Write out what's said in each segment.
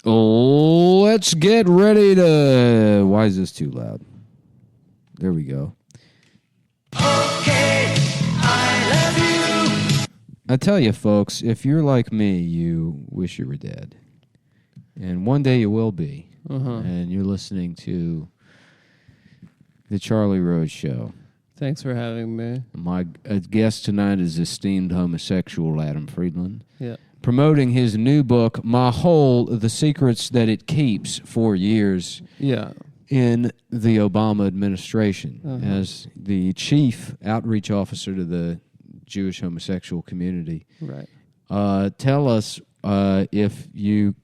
Oh, let's get ready to... Why is this too loud? There we go. Okay, I love you. I tell you, folks, if you're like me, you wish you were dead. And one day you will be. And you're listening to The Charlie Rose Show. Thanks for having me. My guest tonight is esteemed homosexual Adam Friedland. Yeah. Promoting his new book, My Hole, The Secrets That It Keeps, 4 years in the Obama administration as the chief outreach officer to the Jewish homosexual community. Right. Tell us if you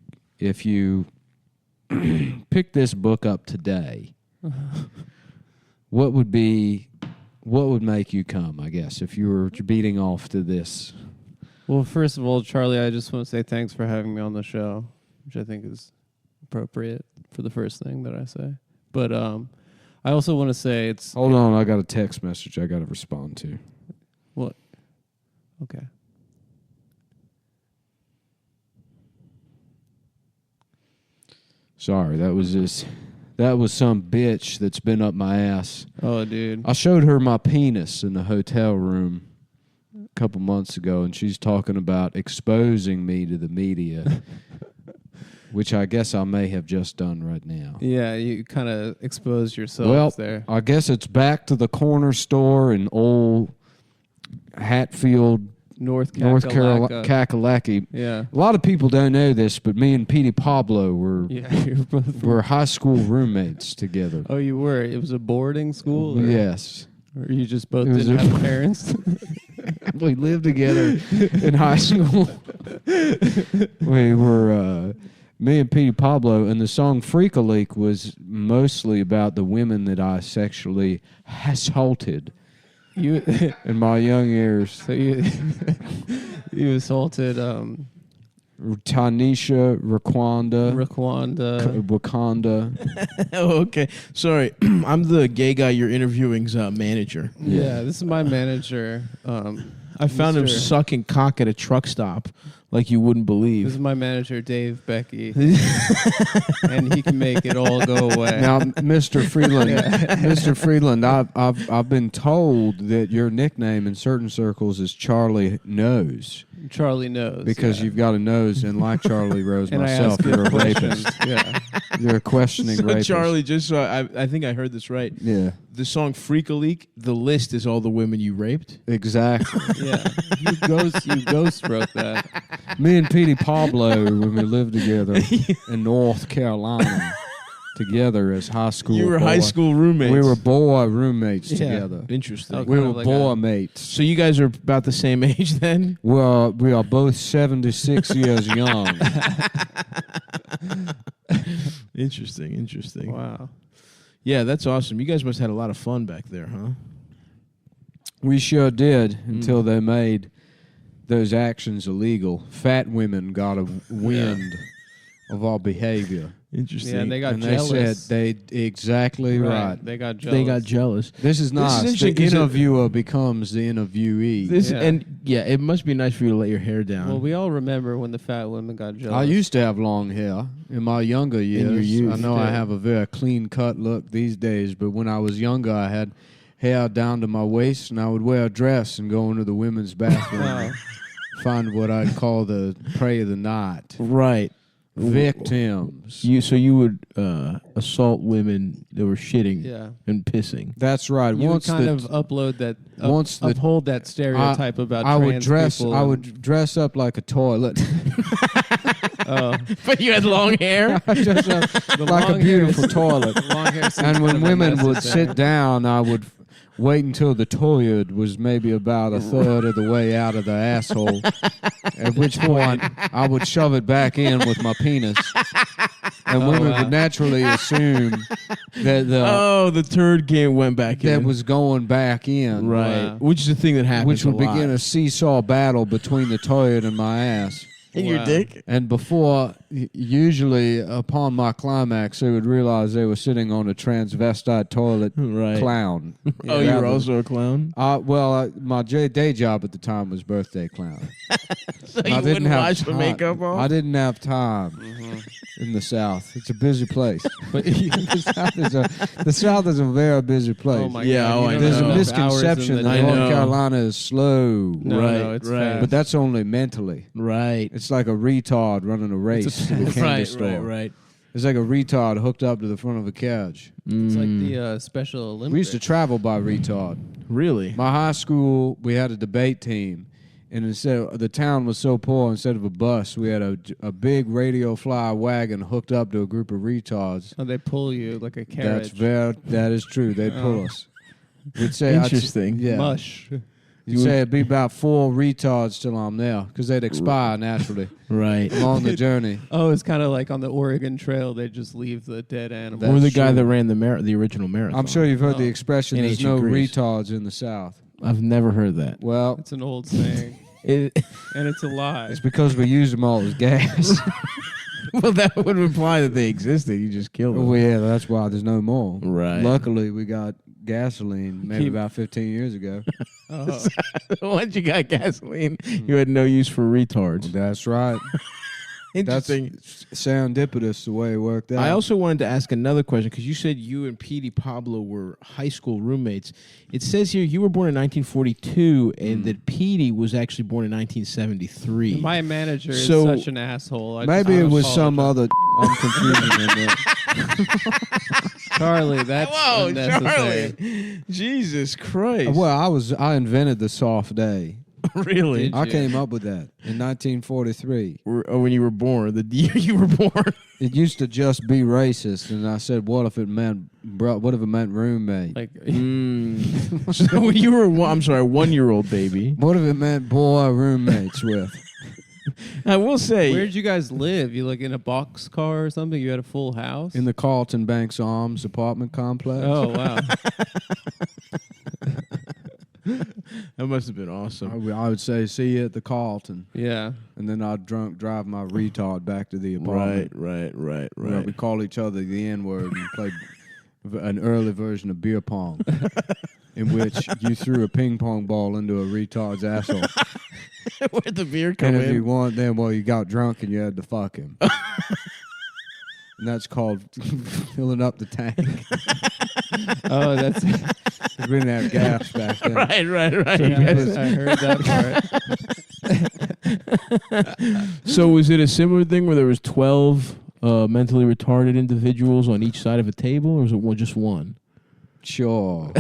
pick this book up today, what would make you come, I guess, if you were beating off to this? Well, first of all, Charlie, I just want to say thanks for having me on the show, which I think is appropriate for the first thing that I say. But I also want to say it's... Hold on, I got a text message I got to respond to. What? Okay. Sorry, that was some bitch that's been up my ass. Oh, dude. I showed her my penis in the hotel room a couple months ago, and she's talking about exposing me to the media, which I guess I may have just done right now. Yeah, you kind of exposed yourself there. I guess it's back to the corner store in old Hatfield, North Carolina, Kakalaki. Yeah. A lot of people don't know this, but me and Petey Pablo were high school roommates together. Oh, you were? It was a boarding school? Yes. Or you just both didn't have parents? We lived together in high school. We were, me and Petey Pablo, and the song Freak a Leak was mostly about the women that I sexually assaulted. In my young years. So you assaulted Tanisha, Wakanda. Oh, okay. Sorry. I'm the gay guy you're interviewing's manager. Yeah, this is my manager. I found him sucking cock at a truck stop like you wouldn't believe. This is my manager, Dave Becky. And he can make it all go away. Now, Mr. Friedland, I've been told that your nickname in certain circles is Charlie Nose. Charlie Knows. Because you've got a nose, and like Charlie Rose and myself, you're a rapist. Yeah. You're a questioning rapist. Charlie, just so I think I heard this right. Yeah. The song Freak a Leak, the list is all the women you raped? Exactly. Yeah. You ghost wrote that. Me and Petey Pablo, when we lived together in North Carolina, together as high school. You were high school roommates. We were boy roommates together. Interesting. We were boy mates. So you guys are about the same age then? Well, we are both 76 years young. Interesting. Wow. Yeah, that's awesome. You guys must have had a lot of fun back there, huh? We sure did, until they made those actions illegal. Fat women got a wind of our behavior. Interesting. Yeah, and they got jealous. They said exactly right. They got jealous. This is nice. The interviewer becomes the interviewee. It must be nice for you to let your hair down. Well, we all remember when the fat women got jealous. I used to have long hair in my younger years. In your youth, I know I have a very clean-cut look these days, but when I was younger, I had hair down to my waist, and I would wear a dress and go into the women's bathroom and find what I'd call the prey of the night. Right. Victims. So you would assault women that were shitting and pissing. That's right. You would kind of uphold that stereotype about trans people. I would dress up like a toilet. But you had long hair? I dressed up like a beautiful toilet. Long hair and when women would sit down, I would wait until the toilet was maybe about a third of the way out of the asshole, at which point I would shove it back in with my penis. And women would naturally assume that the turd went back in. That was going back in. Right. Wow. Which is the thing that happens Which would begin a seesaw battle between the toilet and my ass. In your Wow. dick? And before, usually upon my climax, they would realize they were sitting on a transvestite toilet Right. clown. Oh, you were Rather- also a clown? My day job at the time was birthday clown. So I you didn't wouldn't have wash the time. makeup off? I didn't have time in the South. It's a busy place, but the South is a very busy place. Oh my Yeah, God! oh, you I don't There's know a enough misconception hours in the that I day. North know. Carolina is slow, No, Right, no, it's right. fast. but that's only mentally. Right. It's like a retard running a race to the candy Right, store. right. It's like a retard hooked up to the front of a couch. It's like the Special Olympics. We used to travel by retard. Really? My high school, we had a debate team, and instead the town was so poor. Instead of a bus, we had a big radio fly wagon hooked up to a group of retards. Oh, they pull you like a carriage. That is true. They'd pull us. We'd say Interesting. Yeah. Mush. You'd say it'd be about 4 retards till I'm there, because they'd expire naturally Right. along the journey. Oh, it's kind of like on the Oregon Trail. They just leave the dead animal. Or the That's guy true. that ran the original marathon. I'm sure you've heard the Oh. expression, In there's no ancient Greece. retards in the South. I've never heard that. Well, It's an old saying, It, and it's a lie. it's because we use them all as gas. well, that would imply that they existed. You just killed them. Oh, yeah, that's why there's no more. Right. Luckily, we got gasoline maybe Keep- about 15 years ago. Oh. Once you got gasoline, you had no use for retards. That's right. That's Interesting. serendipitous the way it worked out. I also wanted to ask another question because you said you and Petey Pablo were high school roommates. It says here you were born in 1942 and that Petey was actually born in 1973. My manager is So- such an asshole. Maybe I it was some apologize. other. I'm confusing it. Charlie. That's Whoa, unnecessary. Charlie! Jesus Christ! Well, I invented the soft day. really? Did I you? came up with that in 1943. When you were born, the year you were born. It used to just be racist, and I said, "What if it meant roommate? Like, So when you were, 1-year-old baby. What if it meant boy roommates with?" I will say, where'd you guys live? You like in a box car or something? You had a full house? In the Carlton Banks Arms apartment complex. Oh wow! that must have been awesome. I would say, "See you at the Carlton," Yeah. and then I'd drive my retard back to the apartment. Right. Where we call each other the N-word and played an early version of beer pong, in which you threw a ping pong ball into a retard's asshole. Where'd the beer come And if in? you want, then you got drunk and you had to fuck him. And that's called filling up the tank. Oh, that's. We didn't have gas back then. Right. Yeah, I heard that part. So was it a similar thing where there was 12 mentally retarded individuals on each side of a table, or was it just one? Sure.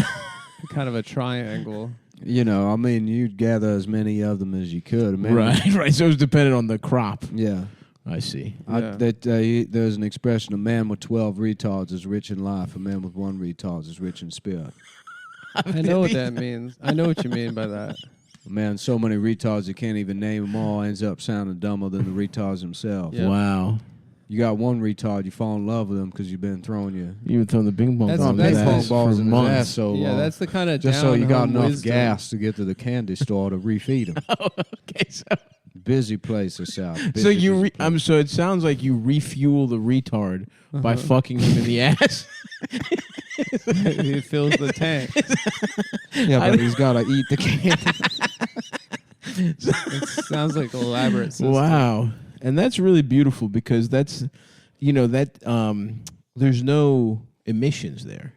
Kind of a triangle. You'd gather as many of them as you could. Right. So it was dependent on the crop. Yeah. I see. Yeah. There's an expression: a man with 12 retards is rich in life. A man with 1 retard is rich in spirit. I know what that means. I know what you mean by that. Man, so many retards you can't even name them all. Ends up sounding dumber than the retards themselves. Yeah. Wow. You got one retard, you fall in love with him because you've been throwing your You were throwing the ping pong That's- ball that's- ping pong ass balls for in his months. ass so Yeah, long. that's the kind of Just so you got down-home enough wisdom. gas to get to the candy store to refeed him. Okay, so Busy place, the South. so Busy, you busy place. so it sounds like you refuel the retard by fucking him in the ass. He fills the tank. Yeah, but he's got to eat the candy. It sounds like an elaborate system. Wow. And that's really beautiful because that's there's no emissions there.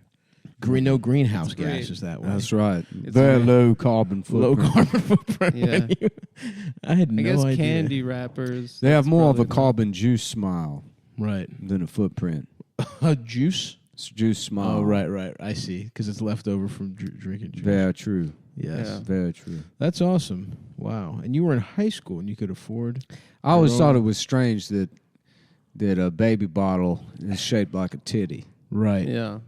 No greenhouse That's great. gases that way. That's right. It's Very amazing. low carbon Low footprint. carbon footprint. Yeah. I had I no guess idea. candy wrappers. They have that's more of a probably carbon juice smile Right. than a footprint. A juice? It's juice smile. Oh, right. I see. Because it's left over from drinking juice. Very true. Yes. Yeah. Very true. That's awesome. Wow. And you were in high school and you could afford. I always Your thought own- it was strange that a baby bottle is shaped like a titty. Right. Yeah.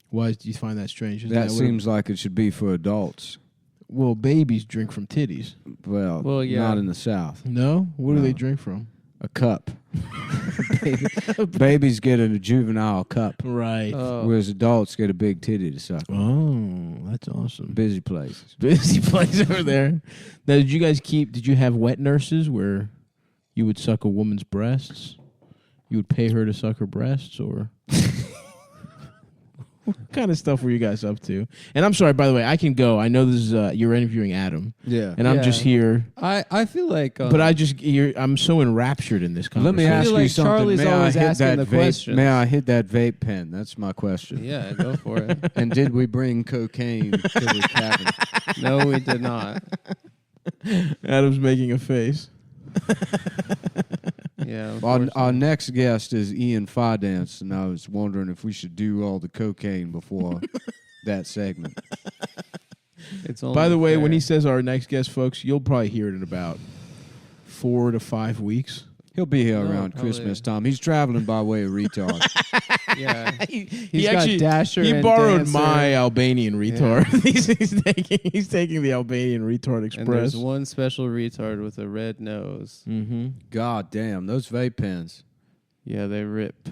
Why do you find that strange? Isn't That what seems like it should be for adults. well, babies drink from titties. Well, yeah. not in the South. No? What do No. they drink from? A cup. Babies get a juvenile cup, Right. Oh. whereas adults get a big titty to suck. Oh, that's awesome. Busy places. Busy place over there. Now, did you have wet nurses where You would suck a woman's breasts? You would pay her to suck her breasts, or what kind of stuff were you guys up to? And I'm sorry, by the way, I can go. I know this is you're interviewing Adam, Yeah. and I'm just here. I feel like, But I'm so enraptured in this Let conversation. me ask feel you like something. Charlie's May I always hit asking that the vape? questions. May I hit that vape pen? That's my question. yeah, go for it. And did we bring cocaine to the cabin? No, we did not. Adam's making a face. Yeah. Our next guest is Ian Fidance, and I was wondering if we should do all the cocaine before that segment. It's only By the way, fair. when he says our next guest, folks, you'll probably hear it in about 4 to 5 weeks. He'll be here No, around probably. Christmas time. He's traveling by way of retard. yeah, He got Dasher he and borrowed Dancer. my Albanian retard. he's taking the Albanian retard And express. there's one special retard with a red nose. Mm-hmm. God damn, those vape pens. Yeah, they rip.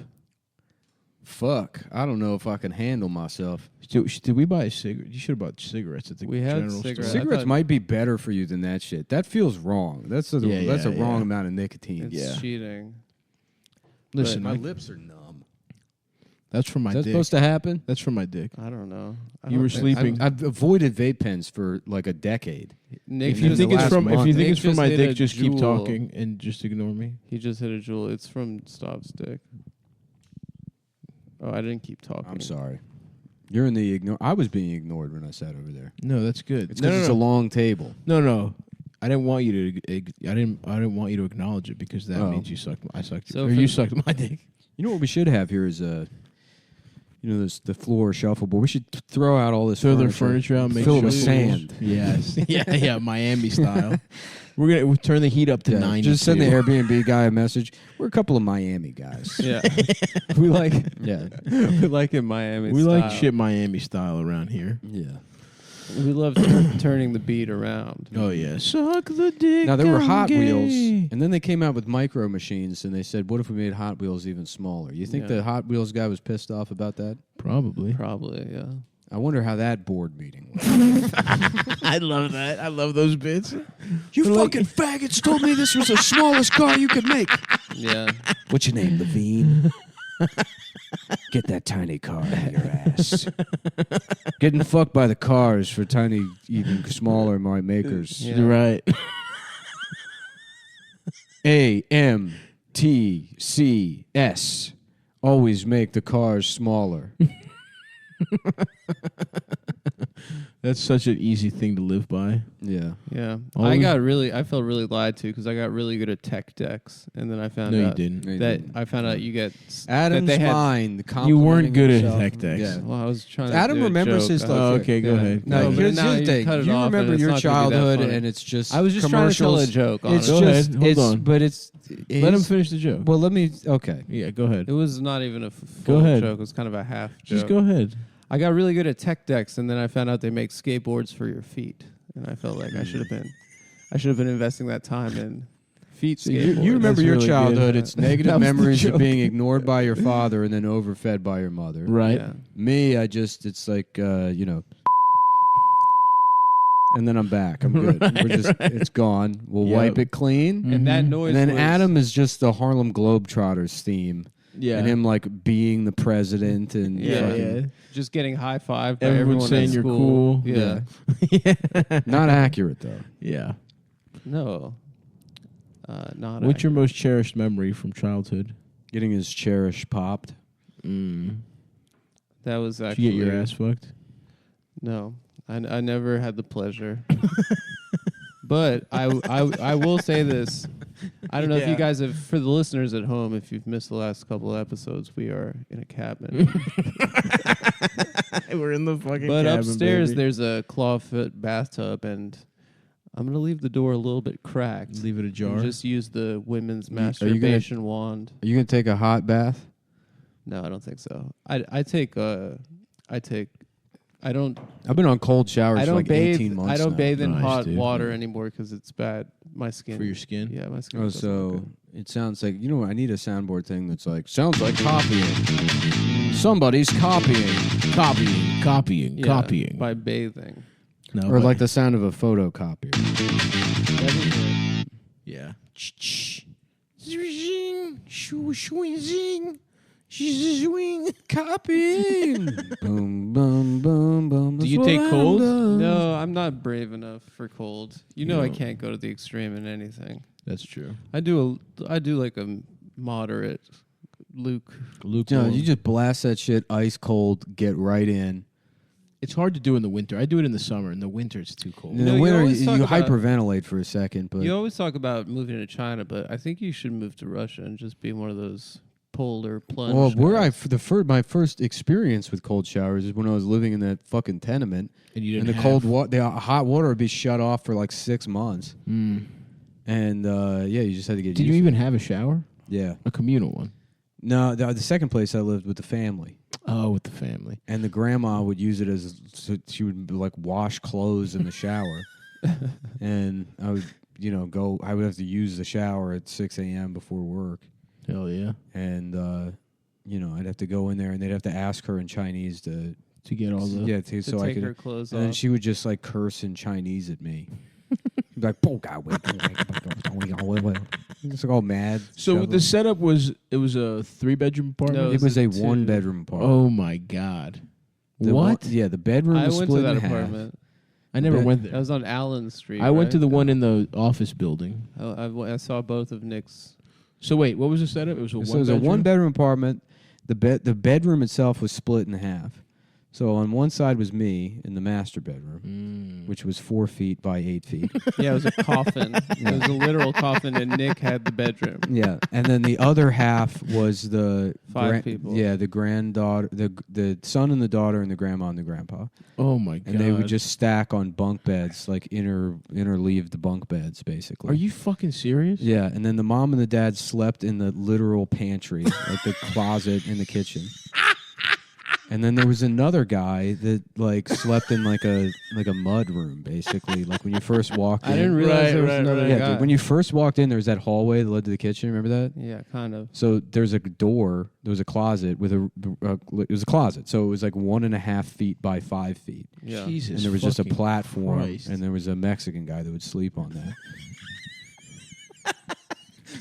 Fuck. I don't know if I can handle myself. Did we buy a cigarette? You should have bought cigarettes at the We had general cigarettes. store. Cigarettes thought- might be better for you than that shit. That feels wrong. That's a wrong amount of nicotine. It's cheating. Listen, My I- lips are numb. that's from my Is that dick. supposed to happen? That's from my dick. I don't know. I You don't were think- sleeping. I've avoided vape pens for like a decade. Nick If you just- think it's last from month. Nick just my hit dick, a just keep jewel. talking and just ignore me. He just hit a jewel. It's from Stav's dick. Oh, I didn't keep talking. I'm sorry. You're in the ignore. I was being ignored when I sat over there. No, that's good. It's because it's a long table. No. I didn't want you to. I didn't want you to acknowledge it because that Oh. means you sucked. I sucked. So or for you the- sucked my dick. You know what we should have here is this the floor shuffleboard. We should throw out all this Throw their furniture, furniture out, and make fill it with shuffleballs. sand. Yes. yeah, Miami style. We'll turn the heat up to 90. Just send the Airbnb guy a message. We're a couple of Miami guys. Yeah, we like Yeah, we like it Miami. We like style. shit Miami style around here. yeah. We love turning the beat around. Oh yeah, suck the dick. Now there were I'm Hot gay. Wheels, and then they came out with micro machines, and they said, "What if we made Hot Wheels even smaller?" You think Yeah. the Hot Wheels guy was pissed off about that? Probably. Probably, yeah. I wonder how that board meeting went. I love that. I love those bits. You fucking faggots told me this was the smallest car you could make. Yeah. What's your name, Levine? Get that tiny car out of your ass. Getting fucked by the cars for tiny, even smaller makers. Yeah. You're right. AMTCS. Always make the cars smaller. That's such an easy thing to live by. Yeah. Yeah. Always- I felt really lied to because I got really good at tech decks, and then I found No, you out didn't. that I found out you get Adam's that they had. mind. You weren't good at himself. tech decks. Yeah. Well, I was trying to. Adam do a remembers joke. his I stuff. was- Oh, okay, go ahead. No, No, but here's now the you thing. cut it You off, and remember it's your not gonna be that childhood, funny. and it's just I was just trying to tell a commercials. joke. It's honestly. Go ahead. just, Hold it's, on. but it's. Let him finish the joke. Well, let me. Okay. Yeah, go ahead. It was not even a Go full ahead. joke. It was kind of a half joke. Just go ahead. I got really good at tech decks, and then I found out they make skateboards for your feet, and I felt like I should have been investing that time in feet So skateboards. you remember That's your really good. childhood. It's That negative was the memories of joke. being ignored by your father and then overfed by your mother. Right. Yeah. Me, it's like, and then I'm back. I'm good. It's gone. We'll Yep. wipe it clean. And that Mhm. noise. And then was, Adam is just the Harlem Globetrotters theme. Yeah. And him like being the president and Yeah, fucking- just getting high fived by Everyone everyone saying at you're school. cool. Yeah. Yeah. Not accurate though. Yeah. No. Not. What's your most cherished memory from childhood? Getting his cherish popped. That was Did actually. you get your ass fucked? No, I never had the pleasure. But I will say this. I don't know if you Yeah. guys have, for the listeners at home, if you've missed the last couple of episodes, we are in a cabin. We're in the fucking But cabin, upstairs, baby. there's a clawfoot bathtub, and I'm going to leave the door a little bit cracked. Leave it ajar. And just use the women's Are you gonna- masturbation wand. Are you gonna take a hot bath? No, I don't think so. I don't I've been on cold showers I for don't like bathe. 18 months I don't now. bathe in Nice, hot dude. water anymore because it's bad. My skin For your skin? Yeah, my skin. Oh, doesn't look so good. it sounds like, I need a soundboard thing that's like, sounds like copying. Somebody's copying. Copying. Yeah, Copying. by bathing. No, Or but- like the sound of a photocopier. Yeah. Zing, shoo, shoo, zing, swing. Copying. Boom, boom, boom, boom. Do you take cold? No, I'm not brave enough for cold. You know I No. can't go to the extreme in anything. That's true. I do like a moderate Luke. No, you just blast that shit ice cold, get right in. It's hard to do in the winter. I do it in the summer. In the winter, it's too cold. In No, the you winter, always you talk about- hyperventilate for a second, but You always talk about moving to China, but I think you should move to Russia and just be one of those polar plunge. well, guys. my first experience with cold showers is when I was living in that fucking tenement, And you and didn't the hot water would be shut off for like 6 months, and you just had to get. Did you used even have a shower? Yeah. A communal one? No, the second place I lived with the family. Oh, with the family. And the grandma would use it as she would like wash clothes in the shower, and I would go. I would have to use the shower at 6 a.m. before work, Hell yeah. and I'd have to go in there, and they'd have to ask her in Chinese to get all the to so I take could. her clothes And then off. she would just like curse in Chinese at me. She'd be like, it's like all mad. So struggling. the setup was it was a 3-bedroom apartment. No, it was a two. 1-bedroom apartment. Oh my god. The what? the bedroom I was went to split that in half. apartment. I never That- went That there. was on Allen Street. I went right? to the one in the office building. I saw both of Nick's. So wait, what was the setup? It was a So it was a 1-bedroom apartment. The bedroom itself was split in half. So on one side was me in the master bedroom, which was 4 feet by 8 feet. Yeah, it was a coffin. It was a literal coffin, and Nick had the bedroom. Yeah, and then the other half was the 5 people. Yeah, the granddaughter, the son and the daughter, and the grandma and the grandpa. Oh my god. And they would just stack on bunk beds, like interleave the bunk beds, basically. Are you fucking serious? Yeah, and then the mom and the dad slept in the literal pantry, like the closet in the kitchen. And then there was another guy that like slept in like a mud room, basically. Like when you first walked in. I didn't realize there was right, another right. Yeah, guy. dude, when you first walked in, there was that hallway that led to the kitchen. Remember that? Yeah, kind of. So there's a door. There was a closet with it was a closet. So it was like 1.5 feet by 5 feet. Yeah. Jesus. And there was just a fucking platform, Christ. and there was a Mexican guy that would sleep on that.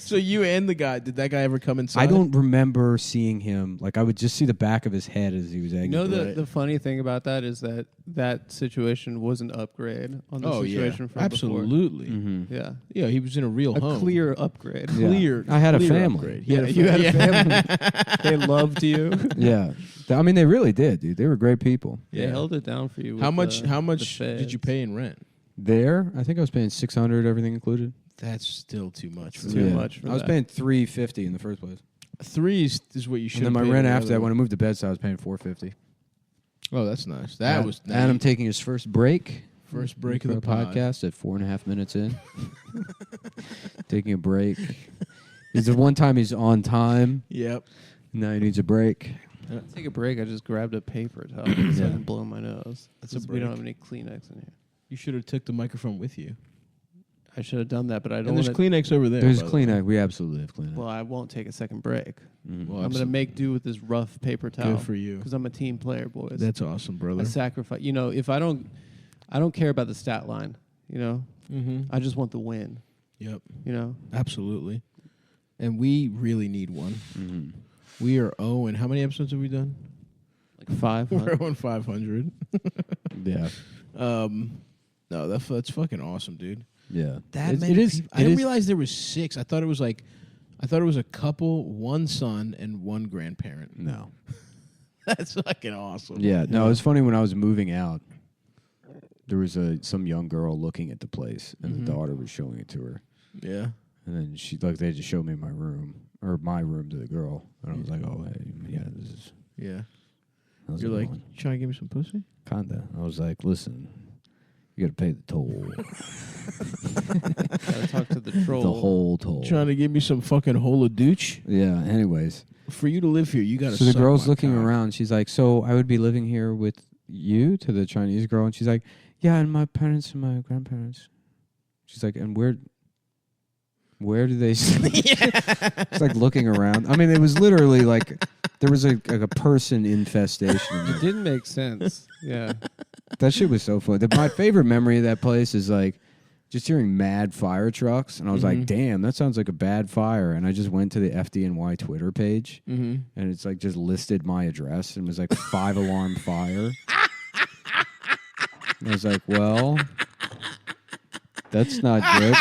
So you and the guy, did that guy ever come inside? I don't remember seeing him. Like I would just see the back of his head as he was exiting. You know Right. the funny thing about that is that situation was an upgrade on the Oh situation yeah, from absolutely. Mhm. before. Yeah, Yeah, I mean a real a home. clear upgrade. Yeah. Clear. I had a clear family. upgrade. Yeah, you had a family. They loved you. Yeah, I mean they really did, dude. They were great people. They held it down for you. With How much? the- How the much did you feds. pay in rent? There, I think I was paying $600, everything included. That's still too much. For Too me. much for I was that. paying $350 in the first place, 3 is what you should. and then my rent after that, when I moved to Bed-Stuy, I was paying $450. Oh, that's nice. That was nice. Adam taking his first break. First break for of the pod. podcast at 4.5 minutes in. Taking a break. It's the one time he's on time. Yep. Now he needs a break. Take a break. I just grabbed a paper towel so I can blow my nose. That's a We don't break. have any Kleenex in here. You should have took the microphone with you. I should have done that, but I don't And there's want Kleenex over there. There's by the way. Kleenex. We absolutely have Kleenex. Well, I won't take a second break. Mhm. Well, I'm going to make do with this rough paper towel. Good for you. Because I'm a team player, boys. That's awesome, brother. I sacrifice. You know, if I don't care about the stat line. You know, Mm-hmm. I just want the win. Yep. You know, Absolutely. And we really need one. Mhm. We are and how many episodes have we done? like 500. We're on 500. Yeah. No, that's fucking awesome, dude. Yeah. That It- many it is. people- I it didn't is- realize there was 6. I thought it was a couple, one son, and one grandparent. No. That's fucking awesome. Yeah. No, it was funny when I was moving out. There was some young girl looking at the place, and Mhm. the daughter was showing it to her. Yeah. And then they just showed me my room to the girl, and I was like, "Oh, hey, yeah, this is." Yeah. how's You're it like, going?" you trying to give me some pussy? Kinda. I was like, "Listen, you got to pay the toll, Gotta talk to the troll. the whole toll." Trying to give me some fucking hola dooch? Yeah. Anyways, For you to live here, you got to so the girl's looking around. She's like, "So I would be living here with you?" To the Chinese girl, and she's like, "Yeah, and my parents and my grandparents." She's like, "And where do they sleep?" It's like looking around. I mean, it was literally like there was a person infestation. in It there. didn't make sense. Yeah. That shit was so fun. My favorite memory of that place is like just hearing mad fire trucks, and I was like, damn, that sounds like a bad fire. And I just went to the FDNY Twitter page, and it's like just listed my address and was like 5-alarm fire. And I was like, well, that's not good.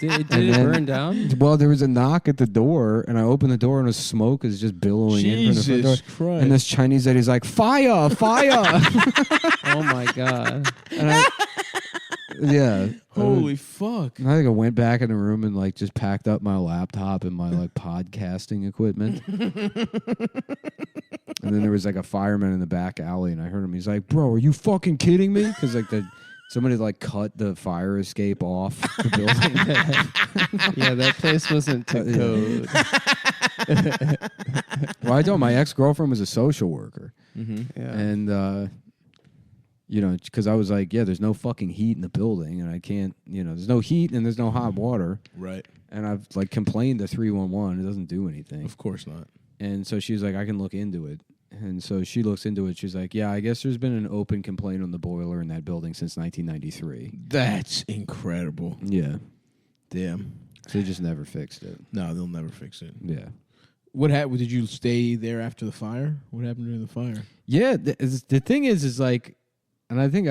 Did it burn down? Well, there was a knock at the door, and I opened the door, and the smoke is just billowing in from the front door. Jesus Christ. And this Chinese lady's like, fire, fire. Oh my god! And yeah. Holy fuck. And I think I went back in the room and like just packed up my laptop and my like podcasting equipment. And then there was like a fireman in the back alley, and I heard him. He's like, bro, are you fucking kidding me? Because like somebody like cut the fire escape off the building. Yeah, that place wasn't to code. Well, I told my ex-girlfriend was a social worker. Yeah. And, you know, because I was like, yeah, there's no fucking heat in the building, and I can't, you know, there's no heat and there's no hot water. Right. And I've like complained to 311. It doesn't do anything. Of course not. And so she was like, I can look into it. And so she looks into it. She's like, yeah, I guess there's been an open complaint on the boiler in that building since 1993. That's incredible. Yeah. Damn. So they just never fixed it. No, they'll never fix it. Yeah. What happened? Did you stay there after the fire? What happened during the fire? Yeah. The thing is like, and I think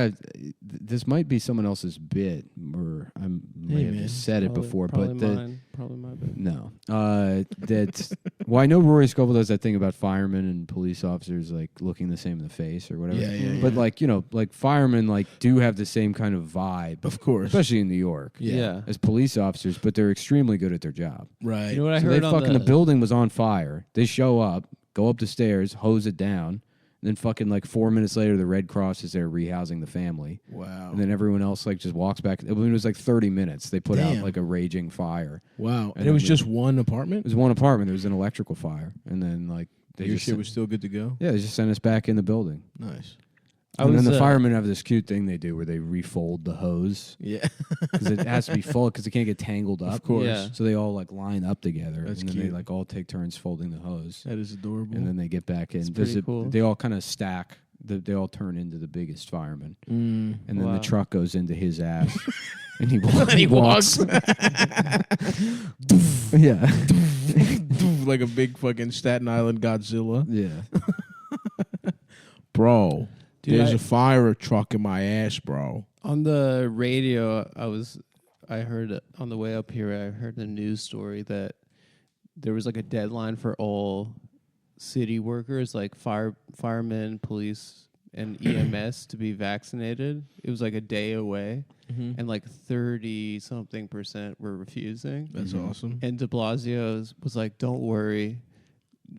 this might be someone else's bit, or I may have just said it before, but probably my bit. no, well, I know Rory Scovel does that thing about firemen and police officers like looking the same in the face or whatever. Yeah. But like, you know, like firemen like do have the same kind of vibe, Of course. especially in New York, Yeah. as police officers. But they're extremely good at their job. Right. You know what I So heard they on fucking the building was on fire. They show up, go up the stairs, hose it down. And then fucking like 4 minutes later, the Red Cross is there rehousing the family. Wow. And then everyone else like just walks back. I mean, it was like 30 minutes. They put out Damn. like a raging fire. Wow. And And it was then just one It apartment? was one apartment. There was an electrical fire. And then like they Your just shit was still good to go? yeah, they just sent us back in the building. Nice. And then the firemen have this cute thing they do where they refold the hose Yeah. because it has to be full because it can't get tangled up. Of course. Yeah. So they all like line up together. That's and then they cute. like all take turns folding the hose. That is adorable. And then they get back in. It's pretty cool. They all kind of stack. They all turn into the biggest fireman. And then Wow. the truck goes into his ass. And he walks. Yeah. Like a big fucking Staten Island Godzilla. Yeah. Bro, Dude, there's a fire truck in my ass, bro. On the radio, I heard on the way up here, I heard a news story that there was like a deadline for all city workers, like firemen, police, and EMS to be vaccinated. It was like a day away, and like 30-something% were refusing. That's awesome. And de Blasio was like, don't worry.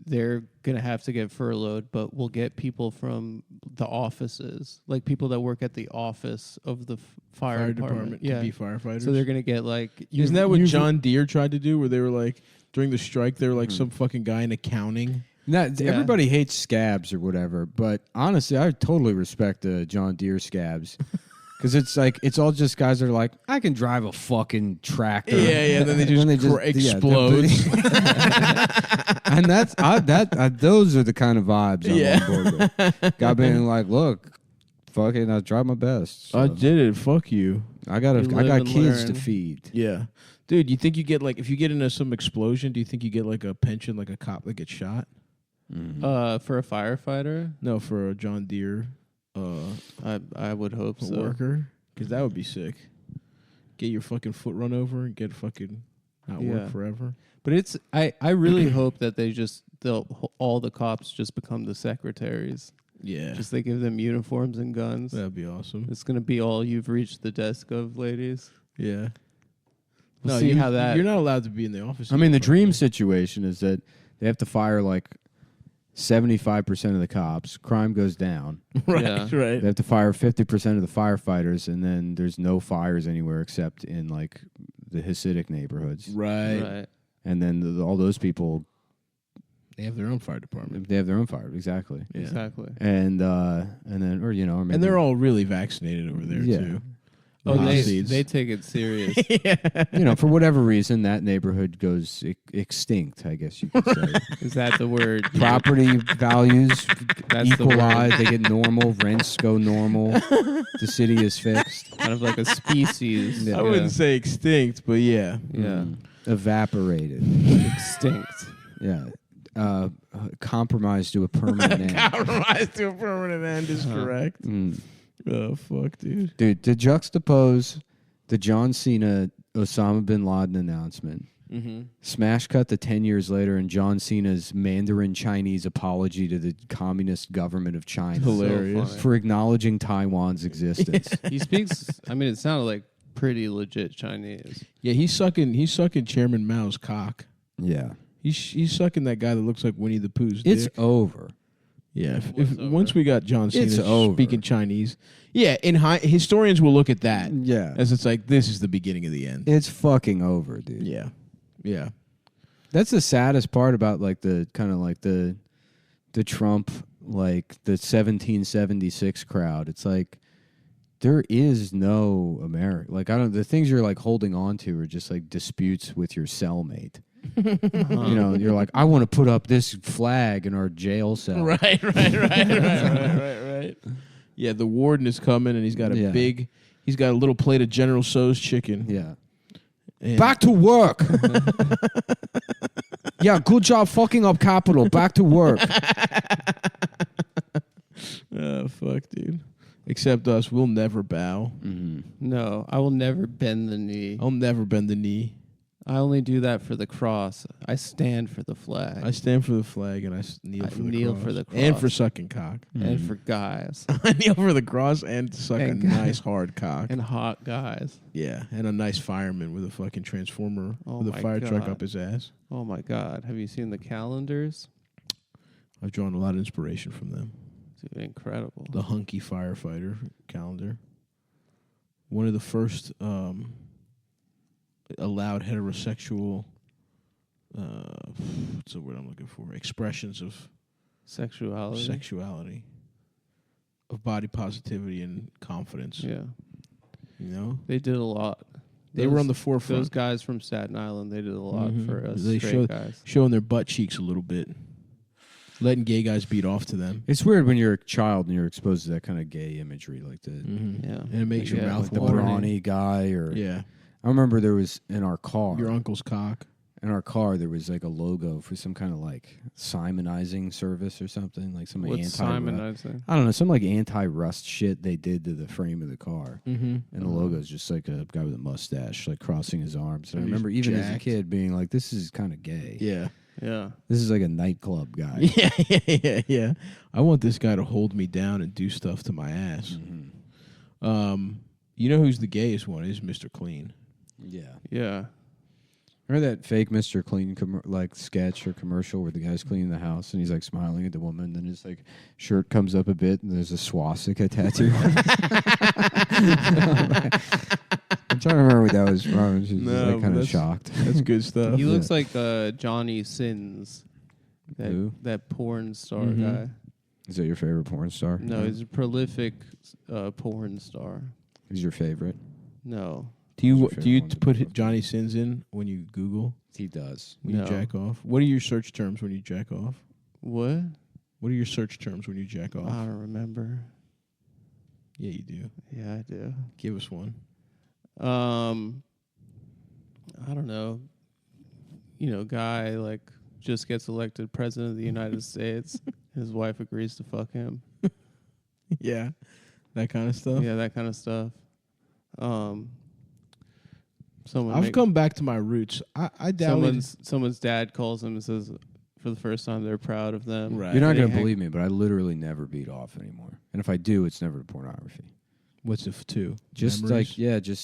They're going to have to get furloughed, but we'll get people from the offices, like people that work at the office of the fire department. to be firefighters. So they're going to get like... Isn't that what John Deere tried to do, where they were like, during the strike, they were like some fucking guy in accounting? Now, everybody hates scabs or whatever, but honestly, I totally respect the John Deere scabs. Because it's like, it's all just guys that are like, I can drive a fucking tractor. Yeah, then they just, explode. And those are the kind of vibes I'm on board with. Guy being like, look, fucking, I drive my best. So I did it. Fuck you. I got live kids and to learn. feed. Yeah. Dude, you think you get like, if you get into some explosion, do you think you get like a pension, like a cop that gets shot? for a firefighter, No, for a John Deere I would hope so. worker. Because that would be sick. Get your fucking foot run over and get fucking not work forever. But it's I really hope that all the cops just become the secretaries. Yeah. Just they give them uniforms and guns. That'd be awesome. It's gonna be all you've reached the desk of, ladies. Yeah. We'll see how that. You're not allowed to be in the office. I mean, the dream situation is that they have to fire like 75% of the cops. Crime goes down. right, Yeah. right. They have to fire 50% of the firefighters, and then there's no fires anywhere except in like the Hasidic neighborhoods. Right. Right. And then all those people, They have their own fire department. they have their own fire. Exactly. Yeah. Exactly. And then, or maybe, And they're all really vaccinated over there, Yeah. too. Oh, Nazis. they take it serious. You know, for whatever reason, that neighborhood goes extinct, I guess you could say. Is that the word? Property values That's the equalize, word. they get normal, rents go normal, the city is fixed. Kind of like a species. Yeah. I wouldn't say extinct, but yeah. Yeah. Evaporated. Extinct. Yeah. Compromised to a permanent end. Compromise to a permanent end is correct. Mm. Oh, fuck, dude. Dude, to juxtapose the John Cena Osama bin Laden announcement, smash cut to 10 years later and John Cena's Mandarin Chinese apology to the Communist government of China Hilarious. funny. for acknowledging Taiwan's existence. He speaks. I mean, it sounded like pretty legit Chinese. Yeah, he's sucking Chairman Mao's cock. Yeah. He's sucking that guy that looks like Winnie the Pooh's It's dick. over. Yeah, What's if over? once we got John Cena It's over. speaking Chinese, yeah, historians will look at that Yeah. as it's like this is the beginning of the end. It's fucking over, dude. Yeah, yeah, That's the saddest part about like the kind of like the Trump, like the 1776 crowd. It's like there is no America. Like the things you're like holding on to are just like disputes with your cellmate. You know, you're like, I want to put up this flag in our jail cell. right. Yeah, the warden is coming and he's got he's got a little plate of General Tso's chicken. Yeah. And Back to work. Yeah, good job fucking up Capitol. Back to work. oh fuck, dude. Except us, we'll never bow. No, I will never bend the knee. I'll never bend the knee. I only do that for the cross. I stand for the flag. I stand for the flag and I kneel I for the kneel cross. for the And cross. for sucking cock. and for guys I kneel for the cross and suck And a nice hard cock. and hot guys. Yeah, and a nice fireman with a fucking transformer Oh with a my fire truck God. up his ass. Oh my God! Have you seen the calendars? I've drawn a lot of inspiration from them. Dude, incredible. The hunky firefighter calendar. One of the first allowed heterosexual what's the word I'm looking for? Expressions of Sexuality. sexuality. Of body positivity and confidence. Yeah, You know? they did a lot. They were on the forefront. Those guys from Staten Island, they did a lot Mhm. for us They straight guys. showing their butt cheeks a little bit. Letting gay guys beat off to them. It's weird when you're a child and you're exposed to that kind of gay imagery, like the Yeah, And it makes your Yeah, mouth like the water. brawny guy, or Yeah. I remember there was in our car. Your uncle's cock. In our car, there was like a logo for some kind of like Simonizing service or something, like some what's anti-rust. Simonizing? I don't know, some like anti-rust shit they did to the frame of the car, Mm-hmm. and the logo is just like a guy with a mustache, like crossing his arms. And I And he's remember even as a jacked. kid being like, "This is kind of gay. Yeah. Yeah, This is like a nightclub guy." Yeah. I want this guy to hold me down and do stuff to my ass. You know who's the gayest one? Is Mr. Clean. Yeah. yeah. Remember that fake Mr. Clean like sketch or commercial where the guy's cleaning the house and he's like smiling at the woman, and then his like shirt comes up a bit and there's a swastika tattoo. I'm trying to remember what that was from. She's No, just like kind of that's- shocked. That's good stuff. He looks like Johnny Sins, Who? that porn star Mhm. guy. Is that your favorite porn star? No, he's a prolific porn star. He's your favorite. No, Do you What's your do you favorite one to put look up? Johnny Sins in when you Google He does. when No. you jack off? What are your search terms when you jack off? what? What are your search terms when you jack off? I don't remember. Yeah, you do. Yeah, I do. Give us one. I don't know. You know, guy like just gets elected president of the United States. His wife agrees to fuck him. Yeah, that kind of stuff. Yeah, that kind of stuff. Someone I've come back to my roots. I doubted. someone's dad calls him and says for the first time they're proud of them. Right. You're not They going to hang- believe me, but I literally never beat off anymore. And if I do, it's never to pornography. What's it to? Just Memories?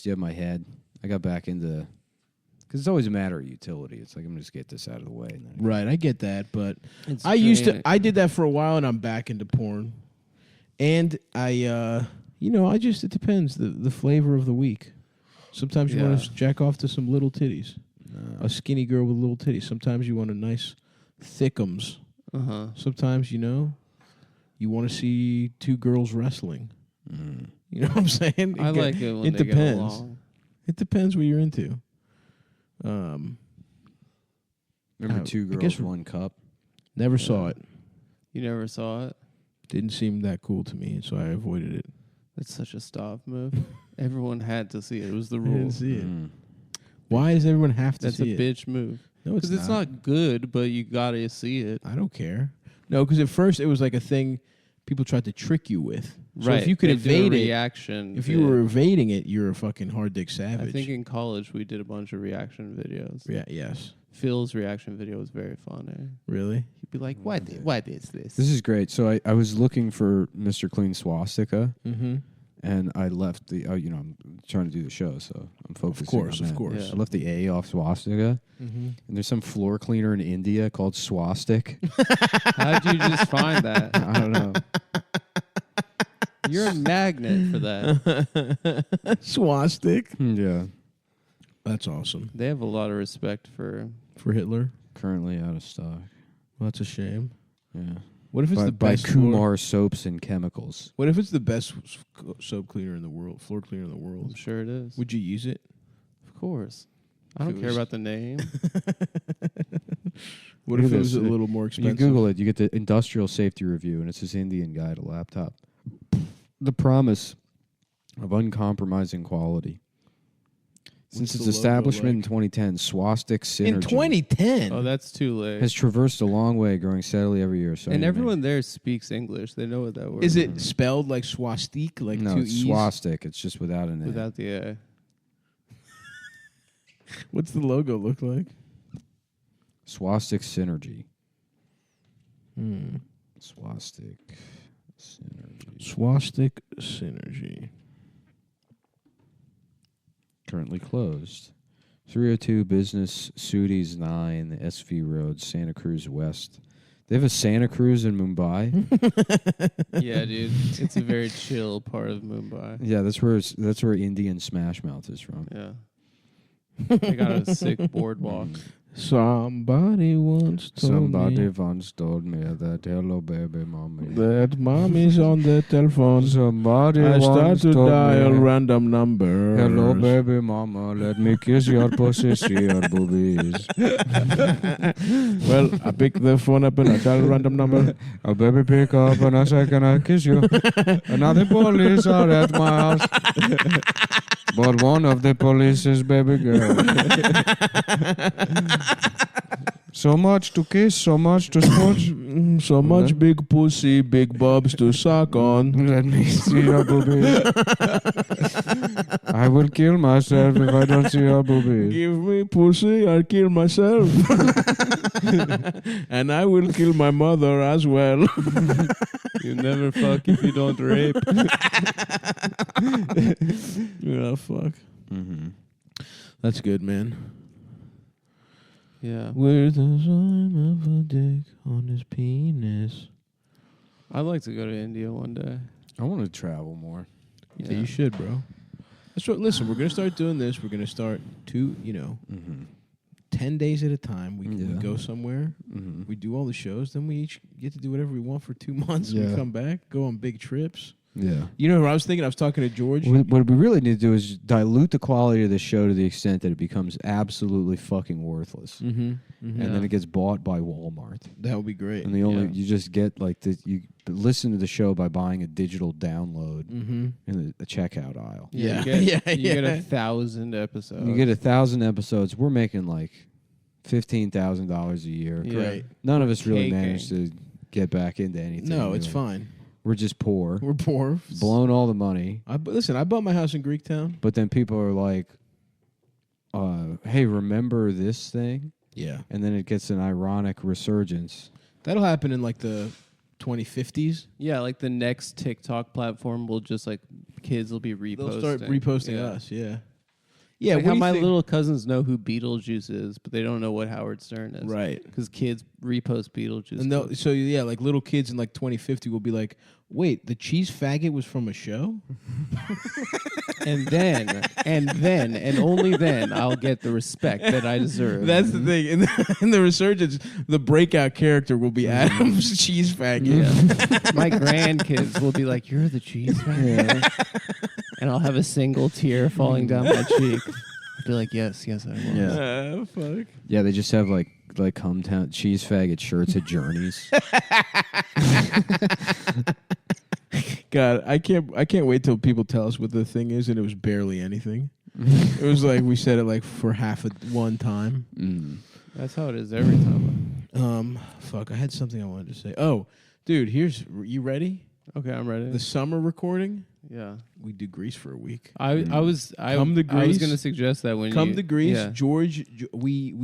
like, my head. I got back into, because it's always a matter of utility. It's like, I'm going to just get this out of the way. And then Right, I get that, but It's I used to. draining. I did that for a while, and I'm back into porn. And I it depends the flavor of the week. Sometimes you want Yeah. to jack off to some little titties, a skinny girl with little titties. Sometimes you want a nice thickums. Uh-huh. Sometimes you want to see two girls wrestling. You know what I'm saying? I like it when it they depends. get along. It depends what you're into. Remember I Two guess Girls, One Cup? Never saw it. You never saw it? Didn't seem that cool to me, so I avoided it. That's such a stop move. Everyone had to see it. It was the I rule. didn't see it. Mm. Why does everyone have to That's a see it? bitch move. No, it's Because it's not good, but you gotta see it. I don't care. No, because at first it was like a thing people tried to trick you with. So Right. if you could They do a evade it, reaction. if you were evading it, you're a fucking hard dick savage. I think in college we did a bunch of reaction videos. Yeah. Yes. Phil's reaction video was very funny. Really? He'd be like, what is this? This is great. So I was looking for Mr. Clean Swastika, Mm-hmm. and I left the. I'm trying to do the show, so I'm focusing. course, on of that. course. Yeah. I left the A off Swastika, Mm-hmm. and there's some floor cleaner in India called Swastik. How'd you just find that? I don't know. You're a magnet for that. Swastik. Yeah, That's awesome. They have a lot of respect for. For Hitler? currently out of stock. Well, that's a shame. Yeah, What if it's by, the by best Kumar Soaps and Chemicals. What if it's the best soap cleaner in the world, floor cleaner in the I'm world? sure it is. Would you use it? Of course. I If don't it care was- about the name. What Look if at it was this. a little more You expensive? Google it, you get the industrial safety review, and it's this Indian guy at a laptop. The promise of uncompromising quality. Since What's its the logo establishment in like? 2010, Swastik Synergy In 2010. Oh, that's too late. has traversed a long way, growing steadily every year. So And anyway. everyone there speaks English. They know what that word Is it spelled like swastik, like no, two it's E's? swastik. It's just without an A. without the A. What's the logo look like? Swastik Synergy. Hmm. Swastik Synergy. Swastik Synergy. Currently closed. 302 Business Sudis 9, SV Road, Santa Cruz West. They have a Santa Cruz in Mumbai. Yeah, dude. It's a very chill part of Mumbai. Yeah, that's where Indian Smash Mouth is from. Yeah. They got a sick boardwalk. Somebody once told Somebody me once told me that hello baby mommy. that mommy's on the telephone. Somebody I start once to told dial me, random numbers. hello baby mama, let me kiss your pussy, see your boobies. Well, I pick the phone up and I dial a random number. A baby pick up and I say, can I kiss you? Another police are at my house. But one of the police is baby girl. So much to kiss, so much to smooch. So much big pussy, big bubs to suck on. Let me see your boobies. I will kill myself if I don't see your boobies. Give me pussy, I'll kill myself. And I will kill my mother as well. You never fuck if you don't rape. Yeah, fuck. Mm-hmm. That's good, man. Yeah. With the sign of a dick on his penis. I'd like to go to India one day. I want to travel more. Yeah, you should, bro. That's what. Listen, we're gonna start doing this. We're gonna start 10 days at a time. We Yeah. go somewhere. Mm-hmm. We do all the shows. Then we each get to do whatever we want for 2 months. Yeah. We come back, go on big trips. Yeah. You know what I was thinking? I was talking to George. What we really need to do is dilute the quality of the show to the extent that it becomes absolutely fucking worthless. Mm-hmm. And then it gets bought by Walmart. That would be great. And you just get like you listen to the show by buying a digital download Mm-hmm. in the checkout aisle. Yeah. You get, Yeah, you get yeah. 1,000 episodes. You get 1,000 episodes. We're making like $15,000 a year. Yeah. Great. None of us really Caking. managed to get back into anything. No, it's really. fine. We're just poor. We're poor. Blown all the money. Listen, I bought my house in Greektown. But then people are like, hey, remember this thing? Yeah. And then it gets an ironic resurgence. That'll happen in like the 2050s. Yeah, like the next TikTok platform will just like kids will be reposting. They'll start reposting Yeah. us, yeah. Yeah, Like what how do you my think? little cousins know who Beetlejuice is, but they don't know what Howard Stern is. Right. Because kids repost Beetlejuice. And clips. so yeah, like little kids in like 2050 will be like, "Wait, the cheese faggot was from a show?" and then, and only then, I'll get the respect that I deserve. That's the thing. In the resurgence, the breakout character will be Adam's cheese faggot. Yeah. My grandkids will be like, "You're the cheese man," and I'll have a single tear falling down my cheek. I'll be like, "Yes, I was." Yeah. Fuck. Yeah, they just have like CumTown cheese faggot shirts at Journeys. God, I can't wait till people tell us what the thing is, and it was barely anything. It was like we said it like for one time. Mm. That's how it is every time. Fuck, I had something I wanted to say. Oh, dude, you ready? Okay, I'm ready. The summer recording, Yeah, we do Greece for a week. I was Come to I was Greece. gonna suggest that when Come you to Greece, yeah. George. We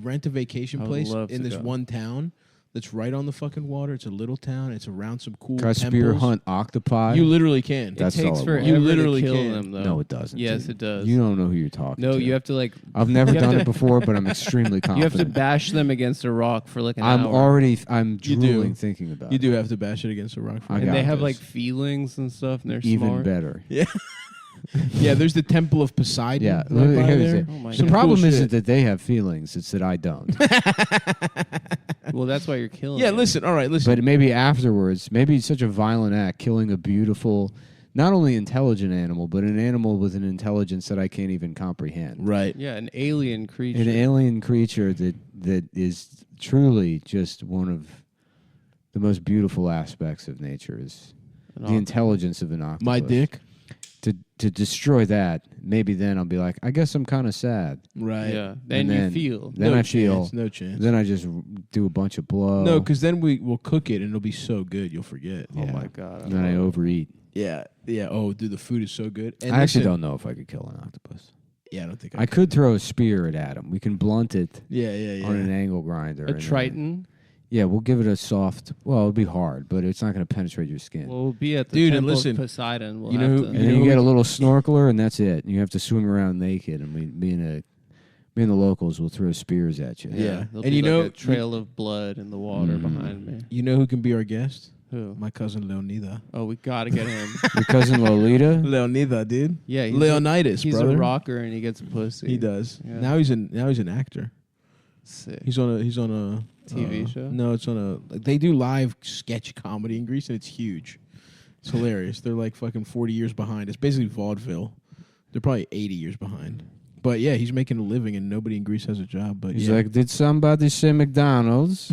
rent a vacation I would place love in to this go. one town that's right on the fucking water. It's a little town. It's around some cool Can I temples. spear hunt octopi? You literally can. It That's all takes it forever was. You literally to kill can. them, though. No, it doesn't. Yes, dude. it does. You don't know who you're talking No, to. you have to like. I've never you have done to- it before, but I'm extremely confident. You have to bash them against a rock for like an I'm hour. I'm You do. drooling thinking about You it. do have to bash it against a rock. I and got they have this. like feelings and stuff, and they're Even smart. better. Yeah. Yeah, there's the Temple of Poseidon. Yeah, right by here's there. it. Oh my The Some God. problem cool isn't shit. that they have feelings; it's that I don't. Well, that's why you're killing. Yeah, it. listen. All right, listen. But maybe afterwards, maybe it's such a violent act, killing a beautiful, not only intelligent animal, but an animal with an intelligence that I can't even comprehend. right. Yeah, an alien creature. An alien creature that is truly just one of the most beautiful aspects of nature is An the octopus. intelligence of an octopus. My dick. To destroy that, maybe then I'll be like, I guess I'm kind of sad. Right. Yeah, then And you then- feel. Then no I feel. chance, no chance. Then I just do a bunch of blow. No, because then we'll cook it and it'll be so good you'll forget. Oh Yeah. my god! And then I overeat. Yeah. Yeah. Oh, dude, the food is so good. And I actually listen- don't know if I could kill an octopus. Yeah, I don't think I could throw a spear at Adam. We can blunt it Yeah, yeah. on an angle grinder. A and then- triton. Yeah, we'll give it a soft. Well, it'll be hard, but it's not going to penetrate your skin. Well, we'll be at the Dude, and temple listen, of Poseidon. We'll you have know to- who- and you then know you get a what- little snorkeler, and that's it. You have to swim around naked, and me and the locals will throw spears at you. Yeah. There'll And be you like know- a trail of blood in the water Mm. behind me. You know who can be our guest? Who? My cousin Leonida. Oh, we gotta get him. Your cousin Lolita. Leonida, dude. Yeah, he's Leonidas, he's brother. a rocker and he gets pussy. He does. Yeah. Now he's an actor. Sick. He's on a TV show? No, it's on a. They do live sketch comedy in Greece, and it's huge. It's hilarious. They're like fucking 40 years behind. It's basically vaudeville. They're probably 80 years behind. But yeah, he's making a living, and nobody in Greece has a job. But He's yeah. like, did somebody say McDonald's?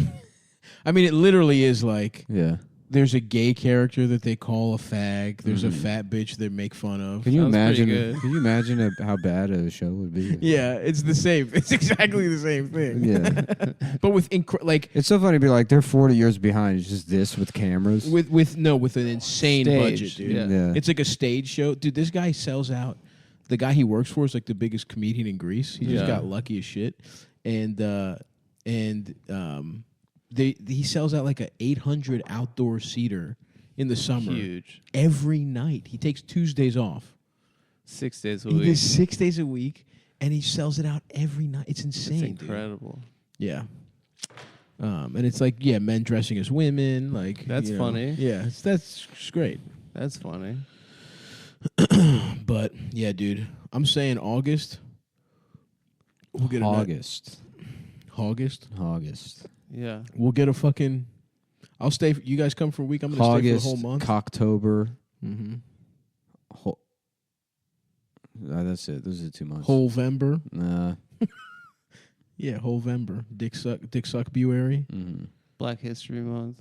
I mean, it literally is like Yeah. there's a gay character that they call a fag. There's a Mhm. fat bitch they make fun of. Can you Sounds pretty imagine? good. Can you imagine how bad a show would be? Yeah, it's the same. It's exactly the same thing. Yeah. But with like It's so funny to be like, they're 40 years behind. It's just this with cameras. with an insane Stage, budget, dude. yeah. Yeah. It's like a stage show. Dude, this guy sells out. The guy he works for is like the biggest comedian in Greece. He just Yeah. got lucky as shit. He sells out like a 800 outdoor seater in the summer Huge. every night. He takes Tuesdays off. 6 days a He week. does 6 days a week, and he sells it out every night. It's It's insane, dude. incredible. Yeah. And it's like, yeah, men dressing as women. Like That's you know. funny. Yeah, that's great. That's funny. But yeah, dude, I'm saying August. We'll get August. August. Yeah. We'll get a fucking. I'll stay. You guys come for a week. I'm gonna stay for the August, whole month. Cocktober. Mm-hmm. That's it. Those are 2 months. Wholevember. Nah. Yeah, Wholevember. Dick Suckbuary. Mm-hmm. Black History Month.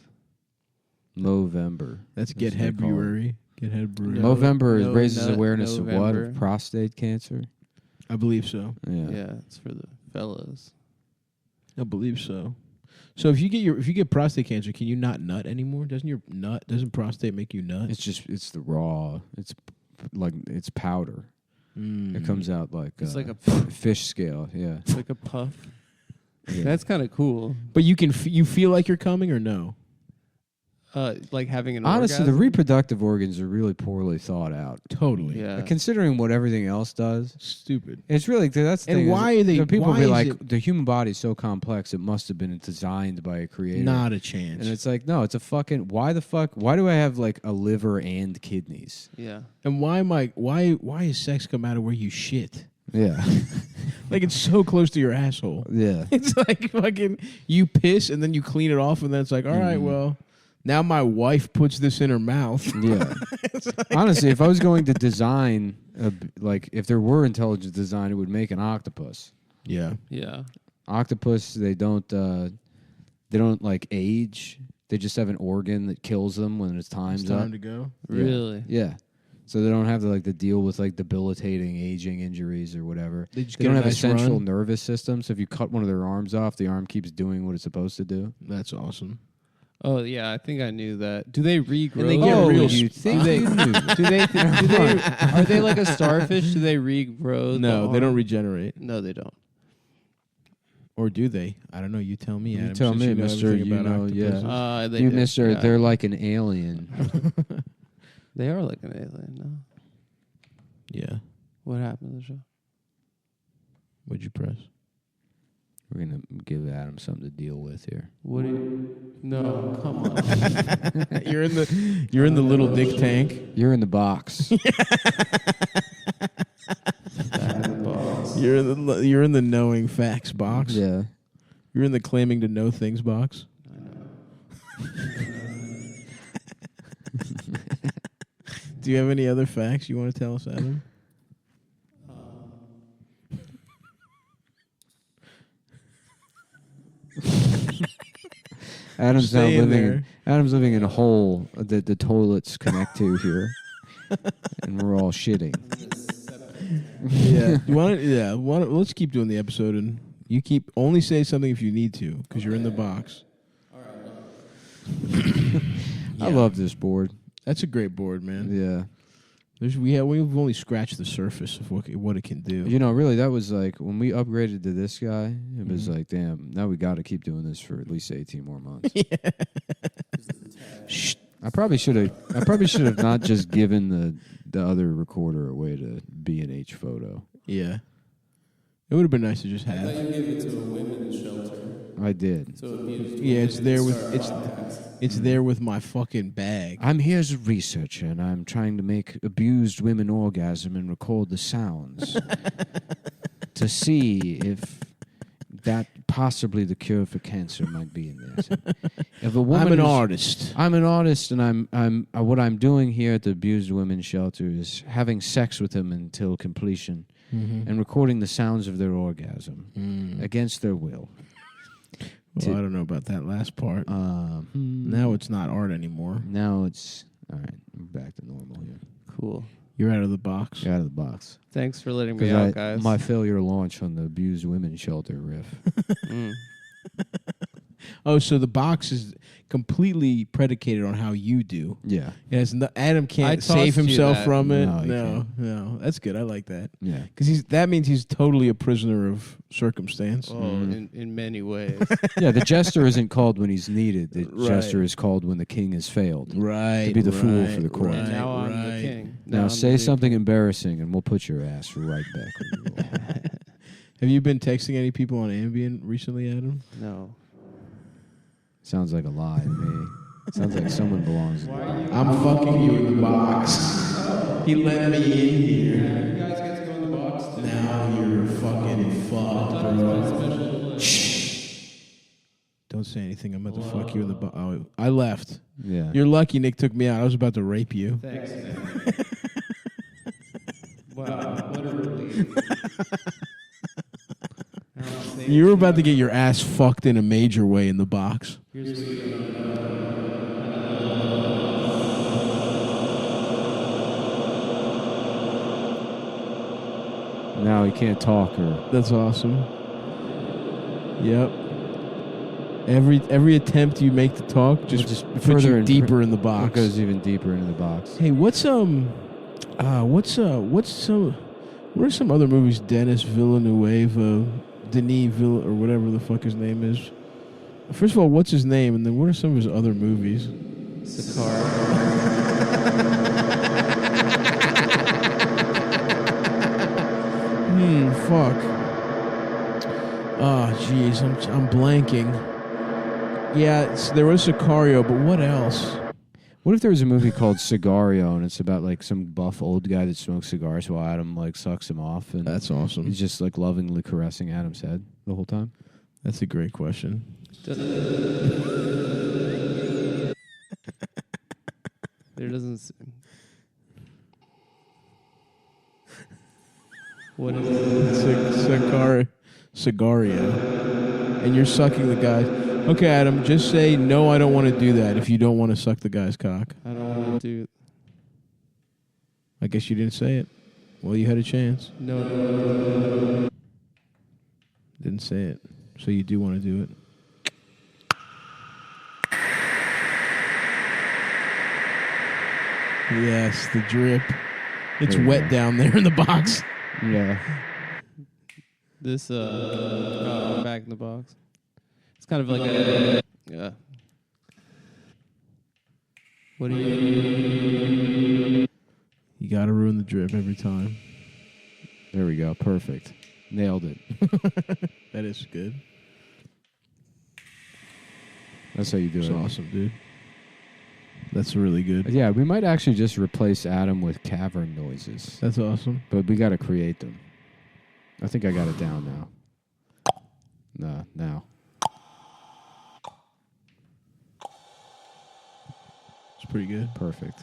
Movember. That's That's Get what they call it. Headbuary. Get Headbuary. No. Movember raises Nut awareness of what? November. Of prostate cancer? I believe so. Yeah. Yeah, it's for the fellas. I believe so. So if you get prostate cancer, can you not nut anymore? Doesn't prostate make you nut? It's the raw. It's powder. It comes out like It's like a fish scale. Yeah. It's like a puff. Yeah. That's kind of cool. But you feel like you're coming or no? like having an Honestly, the orgasm? reproductive organs are really poorly thought out. Totally. Yeah. Considering what everything else does, Stupid. it's really that's the And thing. is, why are they- people why be is like, it- the human body is so complex, it must have been designed by a creator. Not a chance. And it's like, no, it's a fucking. Why the fuck? Why do I have like a liver and kidneys? Yeah. And why is sex come out of where you shit? Yeah, Like it's so close to your asshole. yeah. It's like fucking you piss and then you clean it off and then it's like, all right, well, now my wife puts this in her mouth. Yeah. Honestly, if I was going to design, like, if there were intelligent design, it would make an octopus. Yeah. Yeah. Octopus, they don't like age. They just have an organ that kills them when it's time's It's time up. to go. Yeah. Really? Yeah. So they don't have to deal with like debilitating aging injuries or whatever. They just They get don't a have a nice central run. nervous system. So if you cut one of their arms off, the arm keeps doing what it's supposed to do. That's awesome. Oh yeah, I think I knew that. Do they regrow? And they get Oh, real. you think they- you knew? do they? Are they like a starfish? Do they regrow? No, the they don't arm? regenerate. No, they don't. Or do they? I don't know. You tell me. You Adam, tell since me, you know mister, everything you about know, yeah. octopuses. They You, do. mister, Yeah. they're like an alien. They are like an alien. No. Yeah. What happened to the show? What'd you press? We're gonna give Adam something to deal with here. What? Do you, no, come on. You're in the little dick tank. You're in the box. You're in the knowing facts box. Yeah. You're in the claiming to know things box. Do you have any other facts you want to tell us, Adam? Adam's now Stay in living. there. Adam's living in a hole that the toilets connect to here, and we're all shitting. Yeah. You want to? Yeah. Let's keep doing the episode, and you keep only say something if you need to, because you're in the box. I love this board. That's a great board, man. Yeah. We've only scratched the surface of what it can do. You know, really, that was like when we upgraded to this guy. It was Mhm. like, damn. Now we got to keep doing this for at least 18 more months. Shh. I probably should have not just given the other recorder away to B&H Photo. Yeah. It would have been nice to just I have. thought you gave it to a women's shelter. I did. So it'd be Yeah, it's there with my fucking bag. I'm here as a researcher, and I'm trying to make abused women orgasm and record the sounds to see if that possibly the cure for cancer might be in there. So if a woman I'm an is- artist. I'm an artist, and I'm what I'm doing here at the abused women's shelter is having sex with them until completion and recording the sounds of their orgasm against their will. Well, I don't know about that last part. Now it's not art anymore. Now it's all right. We're back to normal here. cool. You're out of the box. Get out of the box. Thanks for letting me out, guys. My failure launch on the abused women's shelter riff. Mm. Oh, so the box is completely predicated on how you do. Yeah, Yes, Adam I can't tossed save you himself that. from it. No, he No, that's good. I like that yeah. because that means he's totally a prisoner of circumstance. Oh, in many ways. Yeah, the jester isn't called when he's needed. The Right. jester is called when the king has failed. Right. To be the fool right, for the court. Right, And now I'm right. the king. Now I'm say the something embarrassing, and we'll put your ass right back where you are. Have you been texting any people on Ambien recently, Adam? No. Sounds like a lie to me. Sounds like someone belongs. I'm fucking you in the box. He let me in here. You guys get to go in the box. Now you're fucking fucked, bro. Shh. Don't say anything. I'm about to fuck you in the box. Oh, I left. Yeah. You're lucky Nick took me out. I was about to rape you. Thanks, man. Wow, what a relief. You were about to get your ass fucked in a major way in the box. Here's what you don't know. Now he can't talk or. That's awesome. Yep. Every attempt you make to talk just puts further you in- deeper in the It box. goes even deeper into the box. Hey, what are some other movies Denis Villeneuve or whatever the fuck his name is? First of all, what's his name, and then what are some of his other movies? Fuck. Oh, jeez, I'm blanking. Yeah, there was Sicario, but what else? What if there was a movie called Cigario and it's about like some buff old guy that smokes cigars while Adam like sucks him off and That's awesome. he's just like lovingly caressing Adam's head the whole time? That's a great question. There doesn't. What is it? Cigario. And you're sucking the guy's. Okay, Adam, just say, no, I don't want to do that if you don't want to suck the guy's cock. I don't want to do. I guess you didn't say it. Well, you had a chance. No. Didn't say it. So you do want to do it. Yes, the drip. It's There you wet go. down there in the box. Yeah. This back in the box. It's kind of like a. Yeah. What do you? You got to ruin the drip every time. There we go. Perfect. Nailed it. That is good. That's how you do That's it. awesome, dude. That's really good. Yeah, we might actually just replace Adam with cavern noises, That's awesome. but we got to create them. I think I got it down now. Nah, now. It's pretty good. Perfect.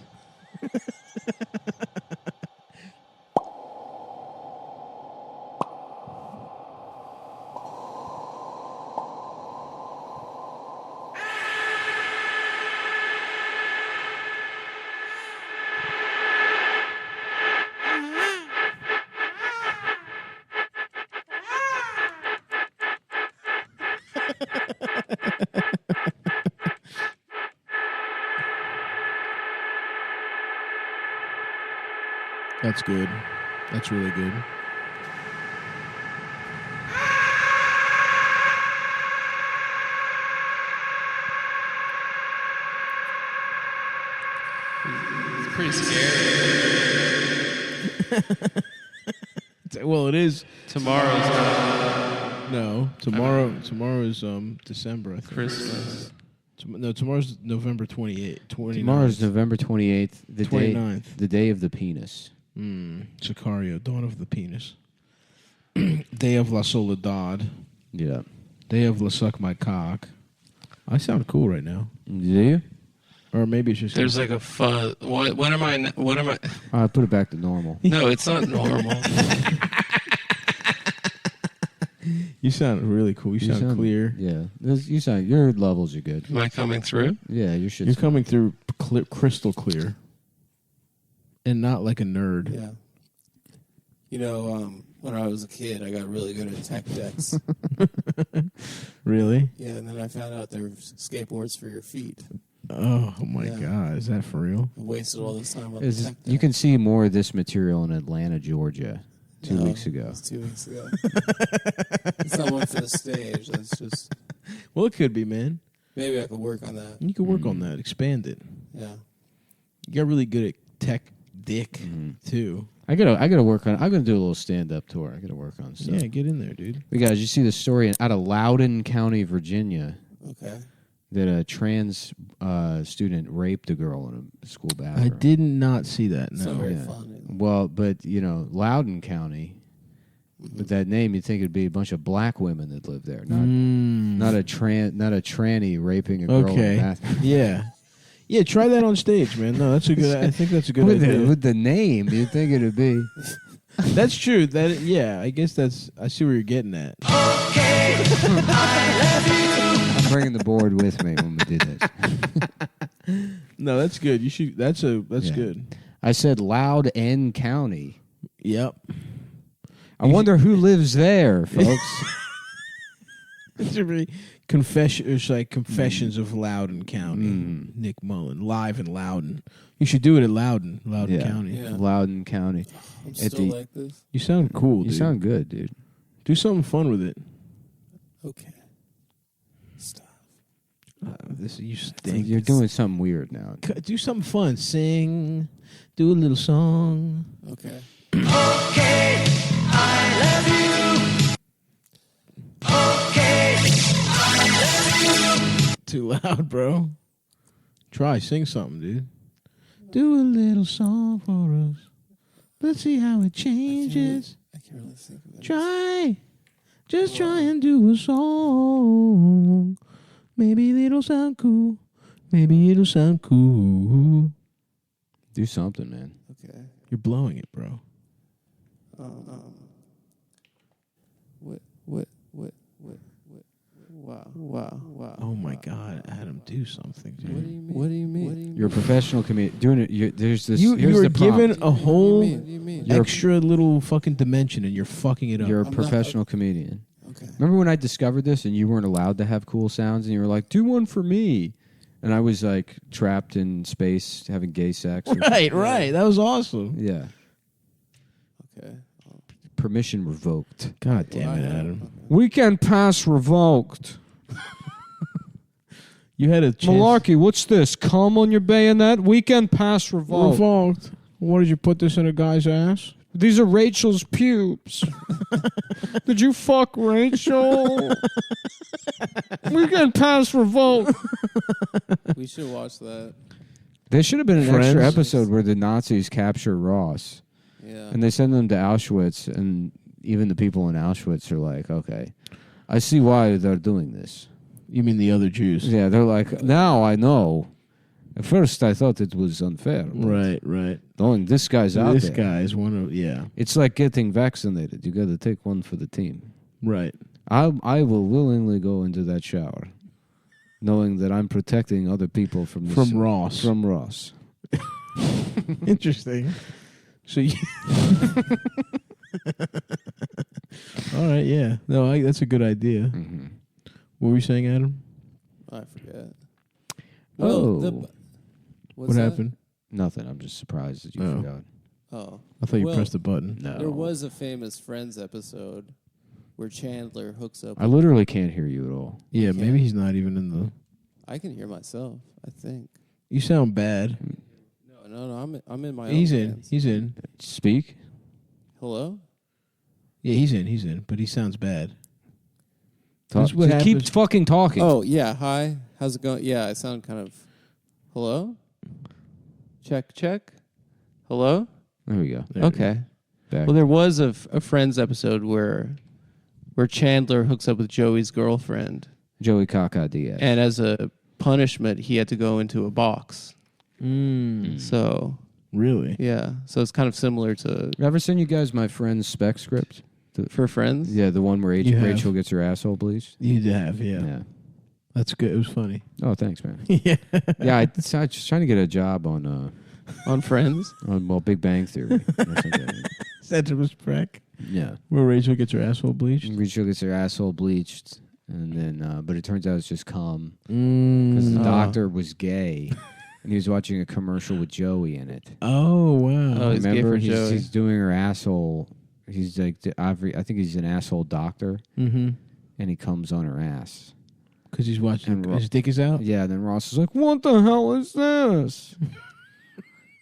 That's good. That's really good. It's pretty scary. Well, it is. Tomorrow's not No, tomorrow is December, I think. Christmas. No, tomorrow's November 28th. Tomorrow's November 28th, the 29th. the day of the penis. Sicario, Dawn of the Penis. Day of la Soledad. Yeah. Day of la Suck My Cock. I sound cool right now. Do you? Or maybe it's just... There's like a fuzz. What am I? What am I? I put it back to normal. No, it's not normal. You sound really cool. You sound clear. Yeah. You sound, your levels are good. Am I coming through? Yeah, your shit's You're coming through crystal clear. And not like a nerd. Yeah. You know, when I was a kid, I got really good at tech decks. Really? Yeah, and then I found out there were skateboards for your feet. Oh my Yeah. God. Is that for real? I wasted all this time on the Is- tech deck. you can see more of this material in Atlanta, Georgia, 2 No, weeks ago. It was 2 weeks ago. It's not one for the stage. That's just... Well, it could be, man. Maybe I could work on that. You could work on that. Expand it. Yeah. You got really good at tech dick, too. I gotta work on. I'm gonna do a little stand up tour. I gotta work on stuff. Yeah, get in there, dude. But guys, you see the story out of Loudoun County, Virginia, Okay. that a trans student raped a girl in a school bathroom. I did not see that. It's not No. very Yeah. fun. Well, but Loudoun County, with that name, you'd think it'd be a bunch of black women that live there, not a tranny raping a girl in Okay. a bathroom. Yeah. Yeah, try that on stage, man. No, that's a good. I think that's a good with, idea. with the name, you'd think it'd be. That's true. That yeah, I guess that's. I see where you're getting at. I'm bringing the board with me when we do this. No, that's good. You should. That's Yeah. good. I said Loudoun County. Yep. I wonder who lives there, folks. It should be It's like Confessions of Loudoun County. Nick Mullen live in Loudoun. You should do it at Loudoun County. Yeah. Loudoun County. I'm At still the- like this. You sound cool, You dude. sound good, dude. Do something fun with it. Okay. Stop. This you stink. You're doing something weird now. Do something fun. Sing. Do a little song. Okay. Okay, I love you. Okay, I love you. Too loud, bro. Try sing something, dude. Do a little song for us. Let's see how it changes. I can't really think of it. Try. Just try and do a song. Maybe it'll sound cool. Maybe it'll sound cool. Do something, man. Okay. You're blowing it, bro. Wow. Oh my God, Adam, do something, dude. What do you mean? You're a professional comedian. Doing it. There's this. You here's are the prompt. given a whole What do you mean? You're a- extra little fucking dimension, and you're fucking it up. You're a I'm not- professional comedian. Okay. Remember when I discovered this and you weren't allowed to have cool sounds and you were like, do one for me. And I was like trapped in space having gay sex. Right. That was awesome. Yeah. Okay. Permission revoked. God damn it, Adam. Weekend pass revoked. You had a chance. Malarkey, what's this? Cum on your bayonet? Weekend pass revoked. Revoked. What, did you put this in a guy's ass? These are Rachel's pubes. Did you fuck Rachel? Weekend pass revoked. We should watch that. There should have been an Friends? extra episode where the Nazis capture Ross. Yeah. And they send them to Auschwitz, and even the people in Auschwitz are like, okay, I see why they're doing this. You mean the other Jews? Yeah, they're like, now I know. At first, I thought it was unfair. but Right. Knowing this guy's out This there. guy is one of, yeah. It's like getting vaccinated. You got to take one for the team. Right. I will willingly go into that shower, knowing that I'm protecting other people from this, From Ross. From Ross. Interesting. So you... All right, yeah. No, that's a good idea. Mm-hmm. What were you saying, Adam? I forget. Oh. What's What that? happened? Nothing. I'm just surprised that you Oh. forgot. Oh. I thought you Well, pressed the button. No. There was a famous Friends episode where Chandler hooks up. I literally can't hear you at all. Yeah, Okay. maybe he's not even in the... I can hear myself, I think. You sound bad. No, I'm in my He's own in. hands. He's in. Oh. Speak. Hello? Yeah, he's in. But he sounds bad. Talk. This is what Just keep happens- fucking talking. Oh, yeah. Hi. How's it going? Yeah, I sound kind of... Hello? Check. Hello? There we go. There you Okay. Back. Well, there was a Friends episode where Chandler hooks up with Joey's girlfriend, Joey Caca Diaz. and as a punishment, he had to go into a box. So, Really? yeah. So it's kind of similar to Ever seen you guys my friend's spec script? For Friends. Yeah, the one where You have. Rachel gets her asshole bleached. You have, yeah. That's good. It was funny. Oh, thanks, man. Yeah. Yeah, I was just trying to get a job on On Friends. Big Bang Theory. Or something. Septimus Freck. Yeah. Where Rachel gets her asshole bleached. Rachel gets her asshole bleached, and then but it turns out it's just cum because the Oh. doctor was gay, and he was watching a commercial with Joey in it. Oh, wow. Oh, he's gay Remember, for Joey. he's doing her asshole. He's like, I think he's an asshole doctor, Mm-hmm. and he comes on her ass. Because he's watching. And His dick is out? Yeah, and then Ross is like, "What the hell is this?"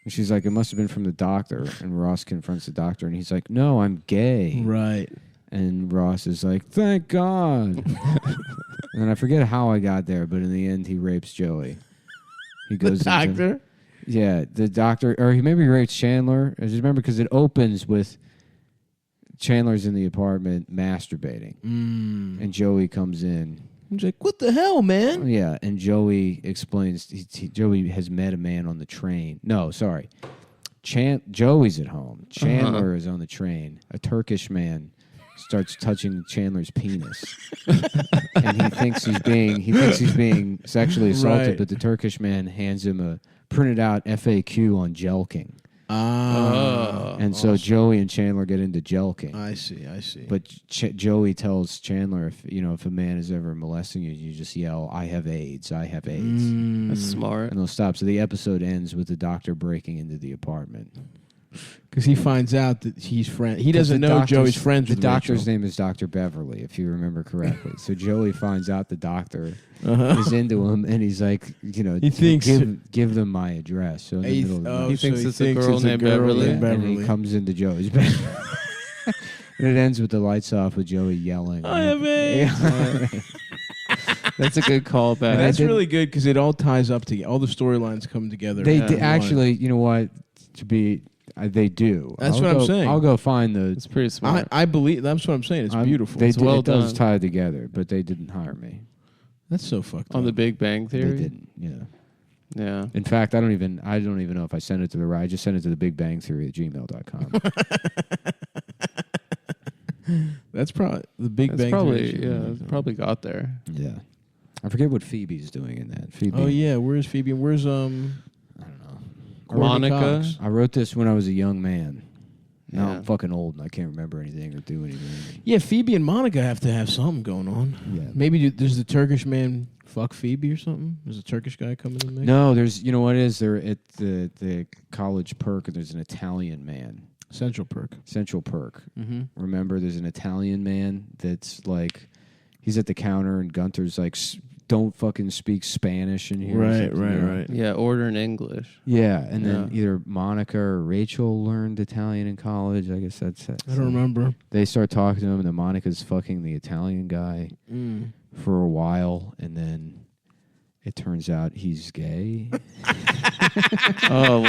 And she's like, "It must have been from the doctor." And Ross confronts the doctor, and he's like, "No, I'm gay." Right. And Ross is like, "Thank God." And then I forget how I got there, but in the end, he rapes Joey. He goes The doctor? yeah, the doctor, or he maybe rapes Chandler. I just remember because it opens with Chandler's in the apartment masturbating, and Joey comes in. He's like, what the hell, man? Yeah, and Joey explains. Joey has met a man on the train. No, sorry, Joey's at home. Chandler is on the train. A Turkish man starts touching Chandler's penis, and he thinks he's being sexually assaulted. Right. But the Turkish man hands him a printed out FAQ on jelking, and so Joey and Chandler get into jelking. I see. But Joey tells Chandler, if a man is ever molesting you, you just yell, "I have AIDS! I have AIDS!" That's smart. And they'll stop. So the episode ends with the doctor breaking into the apartment. Because he finds out that he's friend. He doesn't know Joey's friends The with doctor's Rachel. name is Dr. Beverly, if you remember correctly. So Joey finds out the doctor Uh-huh. is into him, and he's like, He thinks- give them my address. So in the middle of the night, He thinks it's a girl named Beverly? and he comes into Joey's bed. And it ends with the lights off with Joey yelling. I have AIDS. That's a good callback. And That's did- really good because it all ties up to all the storylines come together. They in one. actually, you know what? They do. That's what I'm saying. I'll go find the. It's pretty smart. I believe that's what I'm saying. It's beautiful. They It's well it does done. tie together, but they didn't hire me. That's so fucked On up. the Big Bang They Theory. didn't. Yeah. Yeah. In fact, I don't even know if I sent it to the right. I just sent it to the Big Bang Theory at gmail.com. That's probably the Big That's Bang probably Theory. it's probably got there. Yeah. I forget what Phoebe's doing in that. Phoebe. Oh yeah, where's Phoebe? And where's I don't know. Courtney Monica. Cox? I wrote this when I was a young man. Now Yeah. I'm fucking old and I can't remember anything or do anything. Yeah, Phoebe and Monica have to have something going on. Yeah. Maybe does the Turkish man fuck Phoebe or something? Does a Turkish guy come in the mix? No, there's, you know what it is? They're at the college perk, and there's an Italian man. Central Perk. Central Perk. Mm-hmm. Remember, there's an Italian man that's like, he's at the counter, and Gunter's like, don't fucking speak Spanish in here. or Right, something, you know? right. Yeah, order in English. Yeah, and then Yeah. either Monica or Rachel learned Italian in college. I guess that's it. I don't remember. They start talking to him, and then Monica's fucking the Italian guy for a while, and then it turns out he's gay. Oh.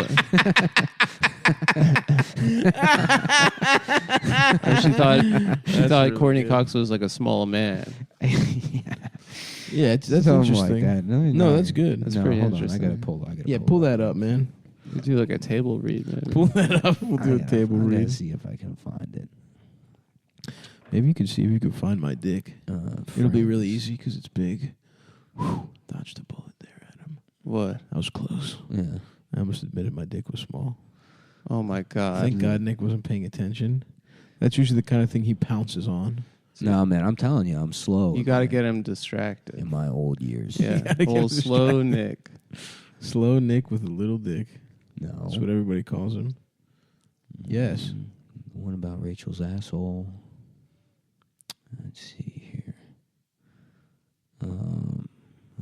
And she thought Courtney Cox was like a small man. Yeah, that's Something interesting. like that. No, that's good. That's no, pretty hold interesting. On. I gotta pull. Yeah, pull that up, man. You do like a table read, maybe. Pull that up. We'll do a table I gotta read. see if I can find it. Maybe you can see if you can find my dick. It'll be really easy because it's big. Whew, dodged a bullet there, Adam. What? I was close. Yeah. I almost admitted my dick was small. Oh my God. Thank God Nick wasn't paying attention. That's usually the kind of thing he pounces on. No, man, I'm telling you, I'm slow. You got to man, get him distracted. in my old years. Yeah. gotta get Old him slow Nick. Slow Nick with a little dick. No. That's what everybody calls him. Yes. What about Rachel's asshole? Let's see here.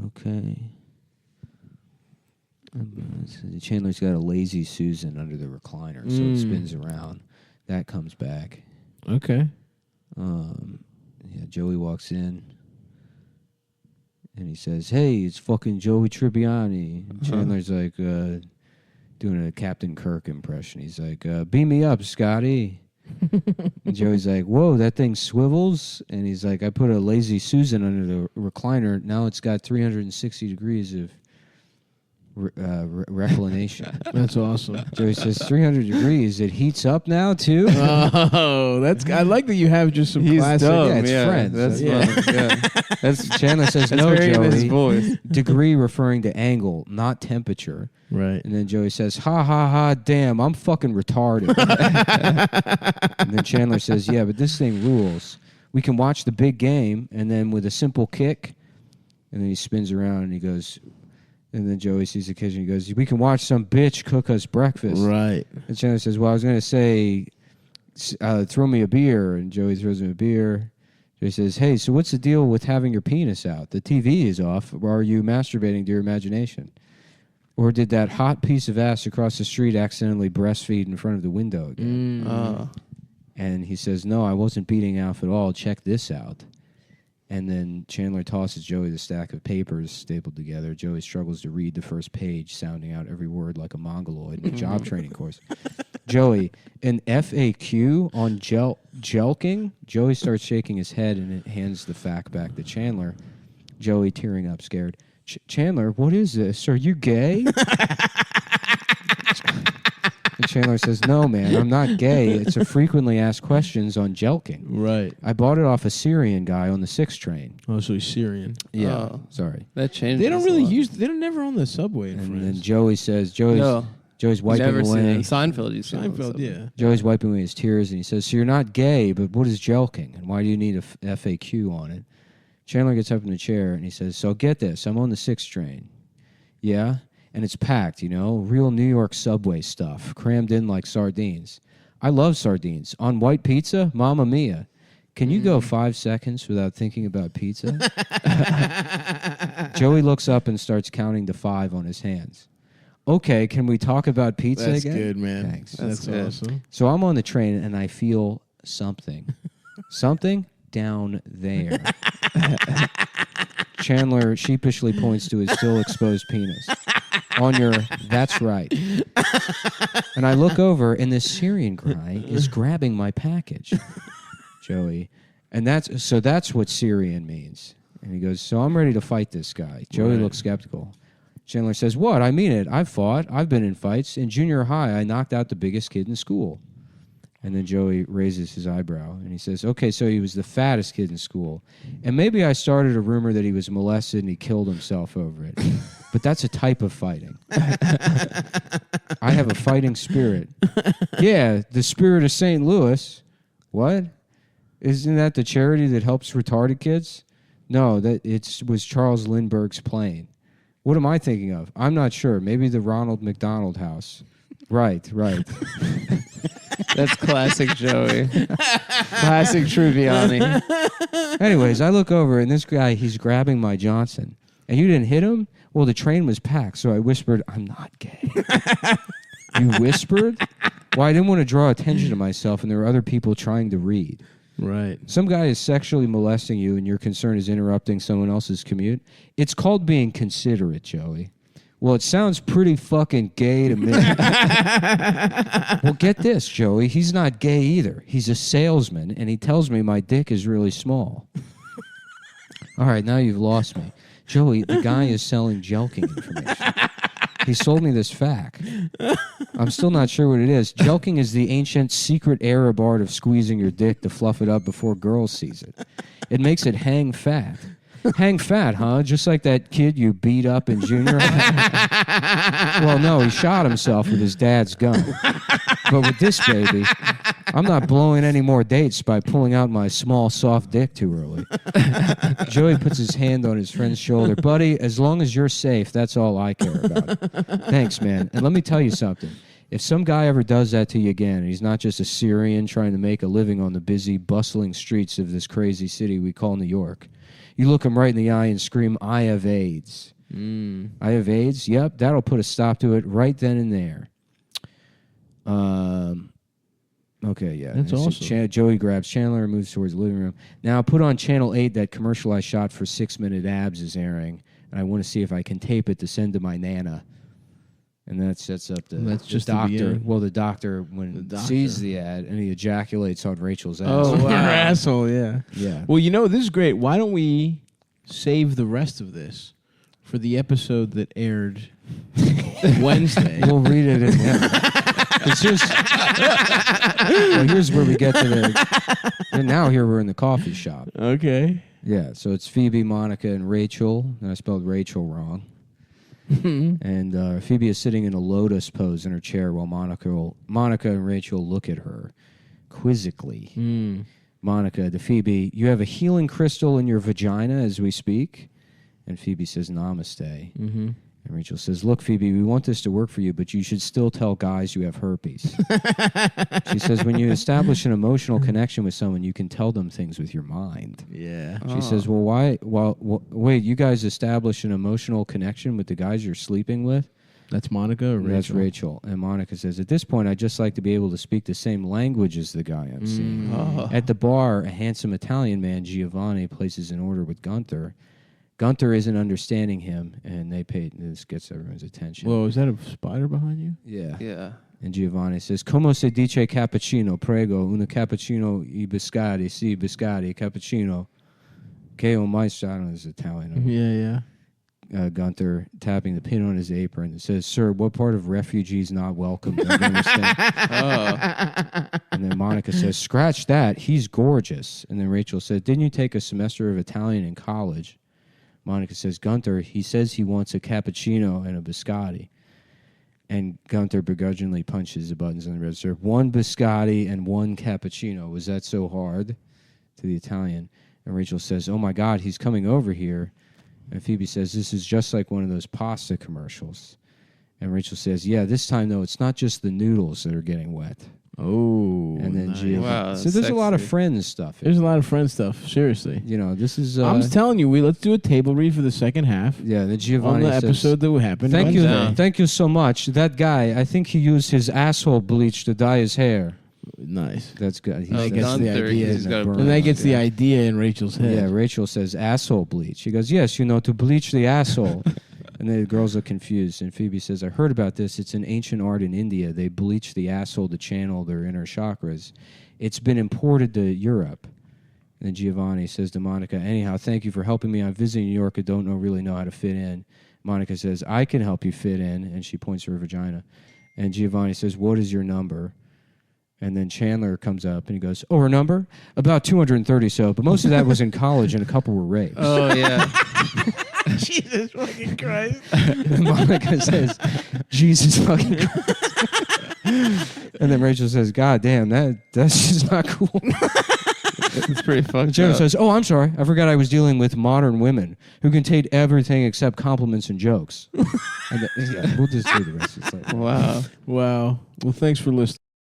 Okay. Chandler's got a lazy Susan under the recliner, so it spins around. That comes back. Okay. Yeah, Joey walks in, and he says, "Hey, it's fucking Joey Tribbiani." And Chandler's like doing a Captain Kirk impression. He's like, "Beam me up, Scotty." And Joey's like, "Whoa, that thing swivels." And he's like, "I put a lazy Susan under the recliner. Now it's got 360 degrees of reclination." That's awesome. Joey says, 300 degrees. It heats up now, too? Oh, that's. I like that you have just some classic. Yeah, it's Friends. That's Yeah. fun. Yeah. That's Chandler says, That's "No, very in his Joey." voice. Degree referring to angle, not temperature. Right. And then Joey says, "Ha ha ha, damn, I'm fucking retarded." And then Chandler says, "Yeah, but this thing rules. We can watch the big game, and then with a simple kick," and then he spins around and he goes, and then Joey sees the kitchen and he goes, "We can watch some bitch cook us breakfast." Right. And Chandler says, "Well, I was going to say, throw me a beer," and Joey throws him a beer. Joey says, "Hey, so what's the deal with having your penis out? The TV is off. Or are you masturbating to your imagination? Or did that hot piece of ass across the street accidentally breastfeed in front of the window again?" And he says, "No, I wasn't beating Alf at all. Check this out." And then Chandler tosses Joey the stack of papers stapled together. Joey struggles to read the first page, sounding out every word like a mongoloid in a job training course. Joey, an FAQ on jelking? Joey starts shaking his head and hands the fact back to Chandler. Joey tearing up, scared. "Chandler, what is this? Are you gay?" And Chandler says, "No, man, I'm not gay. It's a frequently asked questions on jelking. Right. I bought it off a Syrian guy on the 6 train." Oh, so he's Syrian. Yeah, Oh. sorry. That changed. They don't really use. They're never on the subway in And France. then Joey says, Joey's Never wiping seen it. away. Seinfeld, you see Seinfeld, yeah. Joey's wiping away his tears, and he says, "So you're not gay, but what is jelking, and why do you need a FAQ on it?" Chandler gets up in the chair, and he says, "So get this, I'm on the 6 train. Yeah? and it's packed, real New York subway stuff, crammed in like sardines. I love sardines. On white pizza, Mamma Mia. Can you go 5 seconds without thinking about pizza? Joey looks up and starts counting to 5 on his hands. Okay, can we talk about pizza That's again? good, man. Thanks. That's good. awesome. So I'm on the train and I feel something. Something down there. Chandler sheepishly points to his still exposed penis. On your, that's right. And I look over and this Syrian guy is grabbing my package, Joey. And that's what Syrian means. And he goes, so I'm ready to fight this guy. Joey looks skeptical. Chandler says, what? I mean it. I've fought. I've been in fights. In junior high, I knocked out the biggest kid in school. And then Joey raises his eyebrow and he says, okay, so he was the fattest kid in school. And maybe I started a rumor that he was molested and he killed himself over it. But that's a type of fighting. I have a fighting spirit. Yeah, the spirit of St. Louis. What? Isn't that the charity that helps retarded kids? No, that was Charles Lindbergh's plane. What am I thinking of? I'm not sure. Maybe the Ronald McDonald House. Right. That's classic Joey. Classic Triviani. Anyways, I look over, and this guy, he's grabbing my Johnson. And you didn't hit him? Well, the train was packed, so I whispered, I'm not gay. You whispered? Well, I didn't want to draw attention to myself, and there were other people trying to read. Right. Some guy is sexually molesting you, and your concern is interrupting someone else's commute. It's called being considerate, Joey. Well, it sounds pretty fucking gay to me. Well, get this, Joey. He's not gay either. He's a salesman, and he tells me my dick is really small. All right, now you've lost me. Joey, the guy is selling jelking information. He sold me this fact. I'm still not sure what it is. Jelking is the ancient secret Arab art of squeezing your dick to fluff it up before girls sees it. It makes it hang fat. Hang fat, huh? Just like that kid you beat up in junior high? Well, no, he shot himself with his dad's gun. But with this baby, I'm not blowing any more dates by pulling out my small, soft dick too early. Joey puts his hand on his friend's shoulder. Buddy, as long as you're safe, that's all I care about. Thanks, man. And let me tell you something. If some guy ever does that to you again, and he's not just a Syrian trying to make a living on the busy, bustling streets of this crazy city we call New York, you look him right in the eye and scream, I have AIDS. I have AIDS? Yep, that'll put a stop to it right then and there. Okay, yeah. That's awesome. Joey grabs Chandler and moves towards the living room. Now, put on Channel 8, that commercial I shot for 6-minute abs is airing, and I want to see if I can tape it to send to my Nana. And that sets up the doctor. The doctor, sees the ad, and he ejaculates on Rachel's ass. Oh, wow. Your asshole, yeah. Yeah. Well, this is great. Why don't we save the rest of this for the episode that aired Wednesday? We'll read it in there. Here's where we get to the... And now here we're in the coffee shop. Okay. Yeah, so it's Phoebe, Monica, and Rachel. And I spelled Rachel wrong. And Phoebe is sitting in a lotus pose in her chair while Monica and Rachel look at her quizzically. Monica to Phoebe, you have a healing crystal in your vagina as we speak? And Phoebe says, namaste. And Rachel says, look, Phoebe, we want this to work for you, but you should still tell guys you have herpes. She says, when you establish an emotional connection with someone, you can tell them things with your mind. Yeah. She says, well, why? Well, wait, you guys establish an emotional connection with the guys you're sleeping with? That's Monica or Rachel? That's Rachel. And Monica says, at this point, I'd just like to be able to speak the same language as the guy I'm seeing. At the bar, a handsome Italian man, Giovanni, places an order with Gunther. Gunther isn't understanding him, and this gets everyone's attention. Whoa, is that a spider behind you? Yeah. Yeah. And Giovanni says, Como se dice cappuccino? Prego, una cappuccino I biscotti, si biscotti, cappuccino. Che o mai strano is Italian. Yeah. Gunther tapping the pin on his apron and says, sir, what part of refugees not welcome? Don't you understand? And then Monica says, scratch that. He's gorgeous. And then Rachel said, didn't you take a semester of Italian in college? Monica says, Gunther, he says he wants a cappuccino and a biscotti. And Gunther begrudgingly punches the buttons on the register. 1 biscotti and 1 cappuccino. Was that so hard? To the Italian. And Rachel says, oh, my God, he's coming over here. And Phoebe says, this is just like one of those pasta commercials. And Rachel says, yeah, this time, though, it's not just the noodles that are getting wet. Oh, And then nice. Wow, so there's a lot of sexy. Friends stuff. There's a lot of friend stuff. Seriously, You know, this is... I'm just telling you, let's do a table read for the second half yeah, the on Giovanni the says, episode that happened. Thank you, Wednesday. thank you so much. That guy, I think he used his asshole bleach to dye his hair. Nice. That's good. I He guess says- the Gunther, idea he's is got a burn. And that burn. gets the idea in Rachel's head. Yeah, Rachel says asshole bleach. He goes, yes, you know, to bleach the asshole. And the girls are confused. And Phoebe says, I heard about this. It's an ancient art in India. They bleach the asshole to channel their inner chakras. It's been imported to Europe. And then Giovanni says to Monica, anyhow, thank you for helping me. I'm visiting New York. I don't really know how to fit in. Monica says, I can help you fit in. And she points to her vagina. And Giovanni says, what is your number? And then Chandler comes up and he goes, oh, her number? About 230 so, but most of that was in college and a couple were raped. Oh yeah. Jesus fucking Christ. And Monica says, Jesus fucking Christ. And then Rachel says, God damn, that's just not cool. It's pretty And fucked Jonah up. says, oh, I'm sorry. I forgot I was dealing with modern women who can take everything except compliments and jokes. And yeah, we'll just do the rest. It's like, Wow. Wow. Well, thanks for listening.